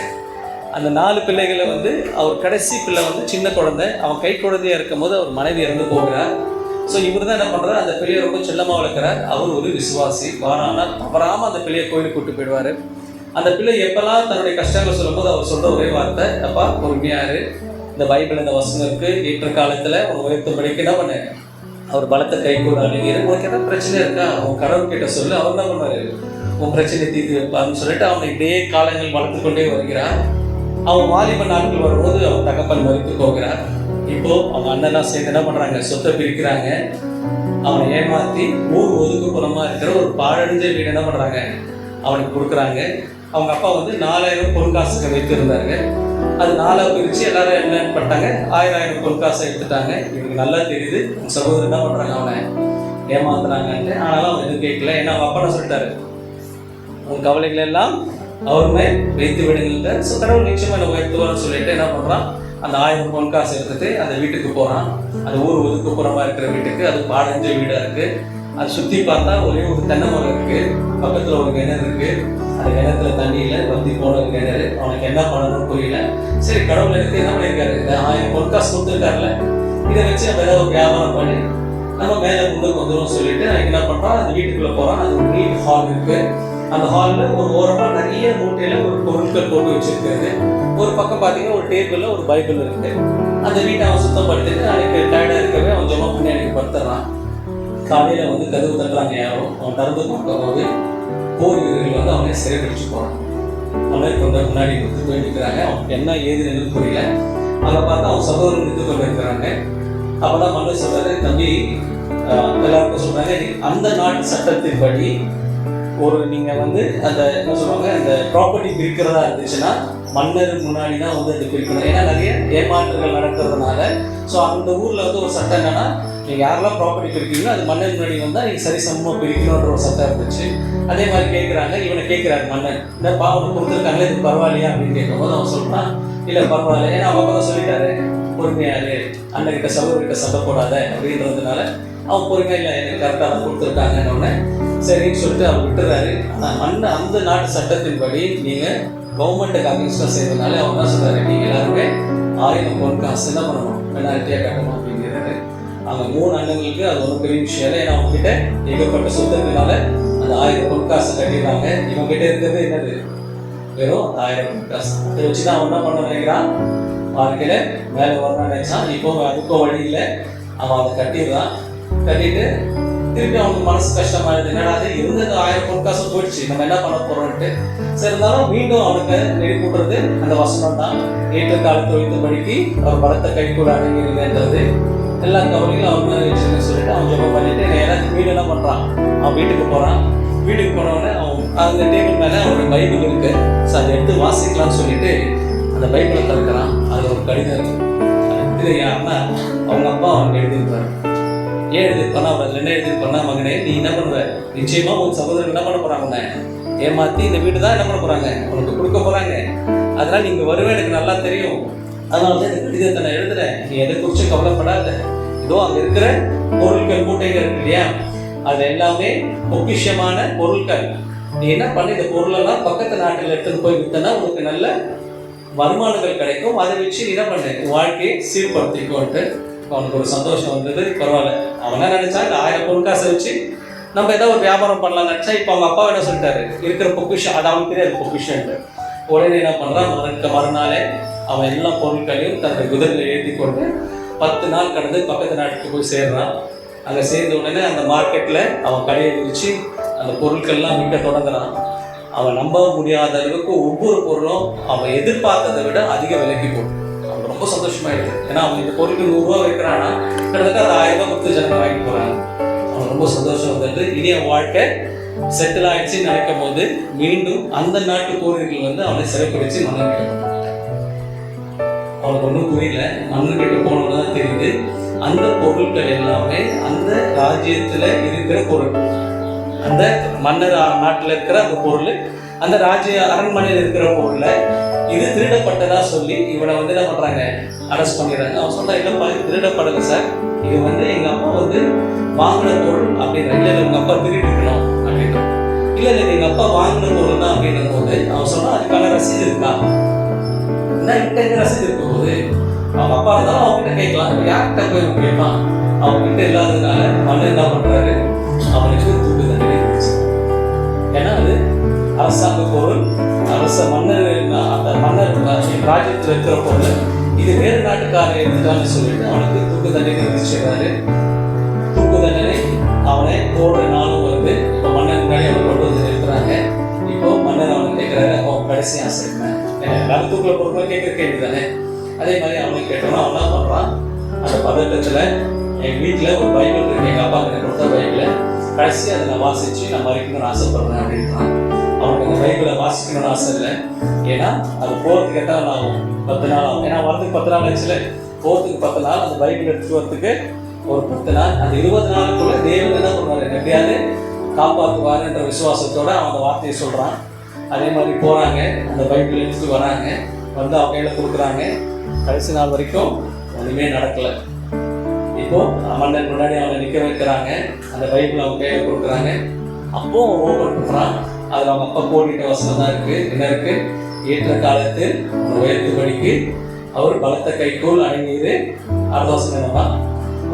அந்த 4 பிள்ளைகளை வந்து அவர் கடைசி பிள்ளை வந்து சின்ன குழந்தை. அவன் கை குழந்தையாக இருக்கும் போது அவர் மனைவி இறந்து போகிறார். ஸோ இவர் தான் என்ன பண்ணுறாரு? அந்த பிள்ளையை ரொம்ப செல்லமாக வளர்க்குறார். அவர் ஒரு விசுவாசி. ஆனால் தவறாமல் அந்த பிள்ளையை கோயிலுக்கு கூட்டு போயிடுவார். அந்த பிள்ளை எப்பெல்லாம் தன்னுடைய கஷ்டங்கள் சொல்லும்போது அவர் சொல்கிற ஒரே வார்த்தை, அப்பா பொறுமையாரு, இந்த பைபிள் இந்த வசனம் இருக்குது, ஏற்ற காலத்தில் உன் உயர்த்தும்படிக்கு என்ன பண்ண அவர் பலத்தை கை கூட அழுகிறார். உனக்கு என்ன பிரச்சனை இருக்கா? அவன் கடவுள் கிட்ட சொல்லு. அவர் என்ன பண்ணுவார்? உன் பிரச்சனை தீர்த்து வைப்பாருன்னு சொல்லிட்டு அவனை இப்படியே காலங்கள் வளர்த்து கொண்டே வருகிறார். அவன் வாலிப நாட்கள் வரும்போது அவன் தகப்பன் மறித்து போகிறார். இப்போ அவங்க அண்ணெல்லாம் சேர்ந்து என்ன பண்றாங்க? சொத்தை பிரிக்கிறாங்க. அவனை ஏமாத்தி ஊர் ஒதுக்குப்புறமா இருக்கிற ஒரு பாழடைஞ்ச வீடு என்ன பண்றாங்க? அவனுக்கு கொடுக்குறாங்க. அவங்க அப்பா வந்து 4000 பொற்காசுகள் வைத்திருந்தாங்க. அது 4 பிரிச்சு எல்லாரும் என்ன பண்ணிட்டாங்க? 1000 பொற்காசை எடுத்துட்டாங்க. இவனுக்கு நல்லா தெரியுது சகோதரர் என்ன பண்றாங்க, அவனை ஏமாத்துறாங்கன்ட்டு. ஆனாலும் அவன் எதுவும் கேட்கல. ஏன்னா அவங்க அப்பா என்ன சொல்லிட்டாரு? உன் கவலைகள் எல்லாம் அவருமே வைத்து விடுங்க. ஸோ கடவுள் நிச்சயமா என்ன உயர்த்துவார்னு சொல்லிட்டு என்ன பண்றான்? அந்த 1000 பொன்காசு எடுத்துட்டு அந்த வீட்டுக்கு போறான். அந்த ஊர் ஒதுக்குப்புறமா இருக்கிற வீட்டுக்கு. அது பாடஞ்ச வீடா இருக்கு. அது சுத்தி பார்த்தா ஒரே ஒரு தென்னை மரம் இருக்கு. பக்கத்துல ஒரு கிணறு இருக்கு. அந்த கிணத்துல தண்ணியில வத்தி போன கிணறு. அவனுக்கு என்ன பண்ணணும்னு புரியல. சரி, கடவுள் எடுத்து என்ன பண்ணியிருக்காரு? இந்த 1000 பொன்காசு கொடுத்துருக்காருல்ல, இதை வச்சு நம்ம ஏதாவது ஒரு வியாபாரம் பண்ணி நம்ம மேலே முன்னுக்கு வந்துடும் சொல்லிட்டு என்ன பண்றான்? அந்த வீட்டுக்குள்ள போறான். அது ஒரு நீட் ஹால் இருக்கு. அந்த ஹாலில் ஒரு ஓரமாக நிறைய மூட்டையில் ஒரு பொருட்கள் போட்டு வச்சிருக்காரு. ஒரு பக்கம் பார்த்தீங்கன்னா ஒரு டேபிளில் ஒரு பைபிள் இருக்கு. அந்த வீட்டை அவன் சுத்தப்படுத்திட்டு அன்னைக்கு டயர்டாக இருக்கவே அவன் ஜெபம் பண்ணி அன்னைக்கு படுத்துறான். காலையில் வந்து கதவு தட்டுறாங்க யாரோ. அவன் திறந்து பார்க்கும்போது போர் வீரர்கள் வந்து அவனை சிறைபிடிச்சு போகிறான். அவனே கொஞ்சம் முன்னாடி நிறுத்து போய் நிற்கிறாங்க. அவனுக்கு என்ன ஏதுன்னு புரியல. அதை பார்த்தா அவன் சகோதரன் நிறுத்து கொண்டு இருக்கிறாங்க. அப்போதான் மன்னர் சொல்றாரு, தம்பி எல்லாருக்கும் சொல்றாங்க, அந்த நாட்டு சட்டத்தின்படி ஒரு நீங்கள் வந்து அந்த என்ன சொல்லுவாங்க, அந்த ப்ராப்பர்ட்டி பிரிக்கிறதா இருந்துச்சுன்னா மன்னர் முன்னாடி தான் வந்து அது பிரிக்கணும். ஏன்னா நிறைய ஏமாற்றுகள் நடக்கிறதுனால. ஸோ அந்த ஊரில் வந்து ஒரு சட்டம் என்னன்னா, நீங்கள் யாரெல்லாம் ப்ராப்பர்ட்டி பிரிக்கிறீங்களோ அது மன்னர் முன்னாடி வந்தால் நீங்கள் சரிசமமாக பிரிக்கணுன்ற ஒரு சட்டம் இருந்துச்சு. அதே மாதிரி கேட்குறாங்க. இவனை கேட்குறாரு மன்னர், இந்த பாவனை கொடுத்துருக்காங்களே, இது பரவாயில்லையா அப்படின்னு கேட்கும்போது அவன் சொல்கிறான், இல்லை பரவாயில்ல. ஏன்னா அவன் தான் சொல்லிட்டாரு, பொறுமையாரு, அண்ணன்கிட்ட சகோதரிகிட்ட சண்டை போடாத அப்படின்றதுனால அவன் பொறுமையாக இல்லை, எனக்கு கரெக்டாக தான் கொடுத்துருக்காங்கன்னு சரின்னு சொல்லிட்டு அவர் விட்டுறாரு. ஆனால் அந்த நாட்டு சட்டத்தின்படி நீங்கள் கவர்மெண்ட்டுக்கு அகேன்ஸ்டாக செய்வதனால அவர் தான் சொல்கிறாரு, நீங்கள் எல்லாருமே 1000 பொன்காசு என்ன பண்ணணும், பெனால்ட்டியாக கட்டணும் அப்படிங்கிறாரு. அவங்க 3 அண்ணங்களுக்கு அது ஒன்றும் பெரிய விஷயம் இல்லை. ஏன்னா அவங்ககிட்ட ஏகப்பட்ட சொத்துனால அந்த 1000 பொன்காசு கட்டிடுறாங்க. இவங்ககிட்ட இருக்கிறது என்னது? வெறும் 1000 பொன்காசு. அதை வச்சு தான் அவன் என்ன பண்ண நினைக்கிறான்? வாழ்க்கையில் மேலே வரணும்னு நினைச்சான். இப்போ அதுக்கும் வழி இல்லை. அவன் அதை கட்டிடுறான். கட்டிட்டு திருப்பி அவனுக்கு மனசு கஷ்டமாயிடுது. என்னடா அது இருந்தது 1000 பொன்காசு போயிடுச்சு, நம்ம என்ன பண்ண போறோம்ட்டு. சரி, இருந்தாலும் மீண்டும் அவனுக்கு நெறிக்கூட்டுறது அந்த வசனம் தான். ஏற்ற காலத்தை வைத்தபடிக்கு அவர் பலத்த கை கூட அடங்கிடுதுன்றது. எல்லா கவலைகளும் அவன் மேலே வச்சுன்னு சொல்லிட்டு அவன் ஜெபம் பண்ணிட்டு நேராக வீடு என்ன பண்றான்? அவன் வீட்டுக்கு போறான். வீட்டுக்கு போனவொடனே அவன் அந்த டேபிள் மேலே அவனோட பைபிள் இருக்கு. ஸோ அதை எடுத்து வாசிக்கலாம்னு சொல்லிட்டு அந்த பைபிளை திறக்கிறான். அதில் ஒரு கடிதம் இருக்கு. இது யாருன்னா அவங்க அப்பா அவனுக்கு எழுதியிருப்பாரு. ஏன் எழுதியிருப்பானா? அவர் அதில் என்ன எழுதியிருப்பானா, மகனே நீ என்ன பண்ணுவ? நிச்சயமா உன் சகோதரர்கள் என்ன பண்ண போறாங்க? ஏமாத்தி இந்த வீடு தான் என்ன பண்ண போறாங்க, உனக்கு கொடுக்க போறாங்க. அதனால நீங்க வருவேன் எனக்கு நல்லா தெரியும். அதனால தான் இந்த கடிதத்தை நான் எழுதுறேன். நீ எதை குறிச்சு கவலைப்படாத. இதோ அங்க இருக்கிற பொருட்கள் மூட்டைகள் இருக்கு இல்லையா, அது எல்லாமே பொக்கிஷமான பொருட்கள். நீ என்ன பண்ணி இந்த பொருளெல்லாம் பக்கத்து நாட்டில் எடுத்துட்டு போய் வித்தனா உனக்கு நல்ல வருமானங்கள் கிடைக்கும். அதை வச்சு நீ என்ன பண்ணு, வாழ்க்கையை சீர்படுத்திக்கோன்ட்டு அவனுக்கு ஒரு சந்தோஷம் வந்தது. பரவாயில்ல, அவன் என்ன நினைச்சா, இந்த 1000 பொன்காசை வச்சு நம்ம ஏதாவது ஒரு வியாபாரம் பண்ணலாம் நினைச்சா. இப்போ அவங்க அப்பா என்ன சொல்லிட்டாரு, இருக்கிற பொக்கிஷம் அது அவனுக்கு தெரியாது பொக்கிஷன்ட்டு. உடனே என்ன பண்றான், மறுநாளே அவன் எல்லா பொருட்களையும் தன்னுடைய குதிரையில் ஏற்றி கொண்டு 10 நாள் கடந்து பக்கத்து நாட்டுக்கு போய் சேர்றான். அங்கே சேர்ந்த உடனே அந்த மார்க்கெட்டில் அவன் கடையை விரித்து அந்த பொருட்கள்லாம் விற்க தொடங்குறான். அவன் நம்ப முடியாத அளவுக்கு ஒவ்வொரு பொருளும் அவன் எதிர்பார்த்ததை விட அதிக விலைக்கு போடும். அவன் ரொம்ப சந்தோஷமாயிடுது. ஏன்னா அவன் இந்த பொருளுக்கு 100 ரூபா வைக்கிறான்னா கிட்டத்தட்ட அது 1000 ரூபாய் கொடுத்து ஜனங்க வாங்கிட்டு போகிறாங்க. அவன் ரொம்ப சந்தோஷம் வந்துட்டு இனி அவன் வாழ்க்கை செட்டில் ஆயிடுச்சுன்னு நினைக்கும் போது மீண்டும் அந்த நாட்டு போர்கள் வந்து அவனை சிறைப்பிடிச்சு மன்னன் கிட்ட போனான். அவனுக்கு ஒன்றும் புரியல. மன்னன் கிட்ட போனோன்னு தான் தெரியுது அந்த பொருட்கள் எல்லாமே அந்த ராஜ்யத்தில் இருக்கிற பொருள், அந்த மன்னர் நாட்டில் இருக்கிற அந்த பொருள், அந்த ராஜ்ய அரண்மனையில் இருக்கிற பொருளை இது திருடப்பட்டதா சொல்லி இவனை வந்து என்ன பண்ணுறாங்க, அரெஸ்ட் பண்ணிடுறாங்க. அவன் சொல்கிறான், இல்லைப்பா இது திருடப்படலை சார், இது வந்து எங்கள் அப்பா வந்து வாங்கின பொருள் அப்படின்ற. இல்லை உங்கள் அப்பா திருடிக்கணும் அப்படின்னா, இல்லை எங்கள் அப்பா வாங்கின பொருள் தான் அப்படின்னும் போது அவன் சொன்னால் அதுக்கான ரசீது இருக்கா, என்ன கிட்ட ரசீது இருக்கும் போது அவங்க அப்பா இருந்தாலும் அவங்ககிட்ட கேட்கலாம். இப்போ யார்கிட்ட போய் அவன் கேட்பான்? அவங்ககிட்ட இல்லாததுனால மன்னர் என்ன பண்ணுறாரு, அவனுக்கு தூக்கு தண்டனை இருந்துச்சு. ஏன்னா அது அரசாங்க பொருள், அரச மன்னர் அந்த மன்னர் ராஜ்யத்தில் இருக்கிற பொருள், இது வேறு நாட்டுக்காரன் எடுத்துட்டான்னு சொல்லிட்டு அவனுக்கு தூக்கு தண்டனை விதிச்சிடுறாரு. தூக்கு தண்டனை அவனை போடுற நாளும் வருது. இப்போ மன்னர் முன்னாடி அவனை கொண்டு வந்து நிறுத்துறாங்க. இப்போ மன்னர் அவனை கேட்குறாரு, அவன் கடைசி ஆசை என்ன? எல்லாரும் தூக்கில் பொறுப்பாக கேட்குற கேள்வி தானே. அதே மாதிரி அவனை கேட்டோன்னா அவன் என்ன பண்ணுறான், அந்த பதட்டத்தில் எங்கள் வீட்டில் ஒரு பைபிள் இருக்கு, எங்கள் அப்பா எனக்கு கொடுத்த பைபிளை கடைசி அதை நான் வாசித்து நான் மறைக்கணும்னு ஆசைப்படுறேன் அப்படின்றான். அவனுக்கு அந்த பைபிளை வாசிக்கணும்னு ஆசை இல்லை. ஏன்னா அது போகிறதுக்கு எத்தனை நாள் ஆகும்? 10 நாள் ஆகும். ஏன்னா வரதுக்கு 10 நாள் ஆச்சுல, போகிறதுக்கு 10 நாள், அந்த பைபிள் எடுத்துட்டு வரதுக்கு ஒரு 10 நாள். அந்த 20 நாளுக்குள்ள தேவன் என்ன பண்ணுவார், எப்படியாவது காப்பாற்றுவாருன்ற விசுவாசத்தோடு அவன் அந்த வார்த்தையை சொல்கிறான். அதே மாதிரி போகிறாங்க, அந்த பைபிள் எடுத்துட்டு வராங்க, வந்து அவங்க கையில் கொடுக்குறாங்க. கடைசி நாள் வரைக்கும் ஒன்றுமே நடக்கலை. இப்போது மன்னன் முன்னாடி அவனை நிற்க வைக்கிறாங்க, அந்த பைபிள் அவங்க கையில் கொடுக்குறாங்க. அப்போ ஓப்பன் பண்ணுறான். அதில் அவங்க அப்பா போட்டிட்ட வசனம் தான் இருக்குது. என்ன இருக்குது? ஏற்ற காலத்தில் உயர்த்துபடிக்கு அவர் பலத்த கைக்குள் அடங்கியது. அடுத்த வசனம் என்னன்னா,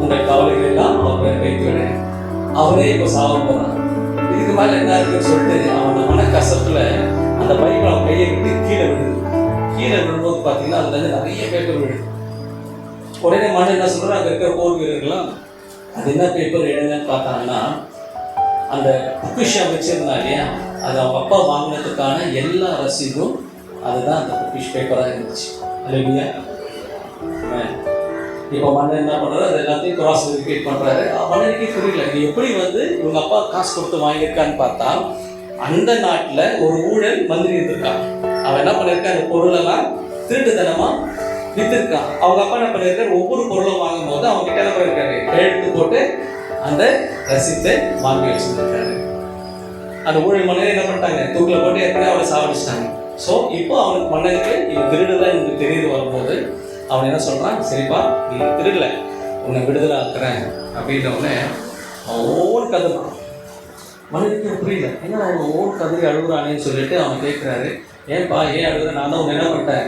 உங்கள் கவலைகள் எல்லாம் அவர் மேல் வைத்து விட. அவரே இப்போ சாவ போகிறான். இதுக்கு மேலே என்ன இருக்குன்னு சொல்லிட்டு அவன் மனக்கசப்பில் அந்த பைபிள் அவன் கையை விட்டு கீழே விடுது. கீழே விடும்போது பார்த்தீங்கன்னா அதுலேருந்து நிறைய பேப்பர் விடுது. உடனே மன்னன் என்ன சொல்கிறார், அங்கே இருக்கிற போர் வீரர்கள்லாம் அது என்ன பேப்பர் எடுங்கன்னு பார்த்தாங்கன்னா, அந்த பொக்கிஷம் வச்சிருந்தா இல்லையா, அது அவங்க அப்பா வாங்கினதுக்கான எல்லா ரசீதும் அதுதான் அந்த பொக்கிஷ் பேப்பராக இருந்துச்சு. இல்லையா? இப்போ மன்னன் என்ன பண்ணுறாரு, அது எல்லாத்தையும் கிராஸ் வெரிஃபிகேட் பண்ணுறாரு. மன்னனுக்கே புரியல, இது எப்படி வந்து இவங்க அப்பா காசு கொடுத்து வாங்கியிருக்கான்னு பார்த்தா, அந்த நாட்டில் ஒரு ஊழல் மந்திரி இருந்திருக்கான். அவன் என்ன பண்ணியிருக்கான், அந்த பொருளெல்லாம் திருட்டுத்தனமாக விற்றுருக்கான். அவங்க அப்பா என்ன பண்ணியிருக்காரு, ஒவ்வொரு பொருளும் வாங்கும் போது அவங்க கிட்ட என்ன பண்ணியிருக்காரு, கையெழுத்து போட்டு அந்த ரசீத்தை வாங்கி வச்சுருக்காரு. அந்த ஊழல் மன்னரை என்ன பண்ணிட்டாங்க, தூக்கில் போட்டு ஏற்கனவே அவளை சாவடிச்சிட்டாங்க. ஸோ இப்போ அவனுக்கு மன்னனுக்கு இவன் திருடுதான் எனக்கு தெரியுது வரும்போது அவன் என்ன சொல்கிறான், சரிப்பா நீ திருடலை, உன்னை விடுதலை ஆக்குறேன் அப்படின்ற உடனே அவன் ஒவ்வொரு கதறான். மன்னனுக்கு புரியல, ஏன்னா அவன் ஒவ்வொரு கதறி அழுகுறானேன்னு சொல்லிட்டு அவன் கேட்குறாரு, ஏன்பா ஏன் அழுகுற, நான் தான் உன்னை என்ன பண்ணிட்டேன்,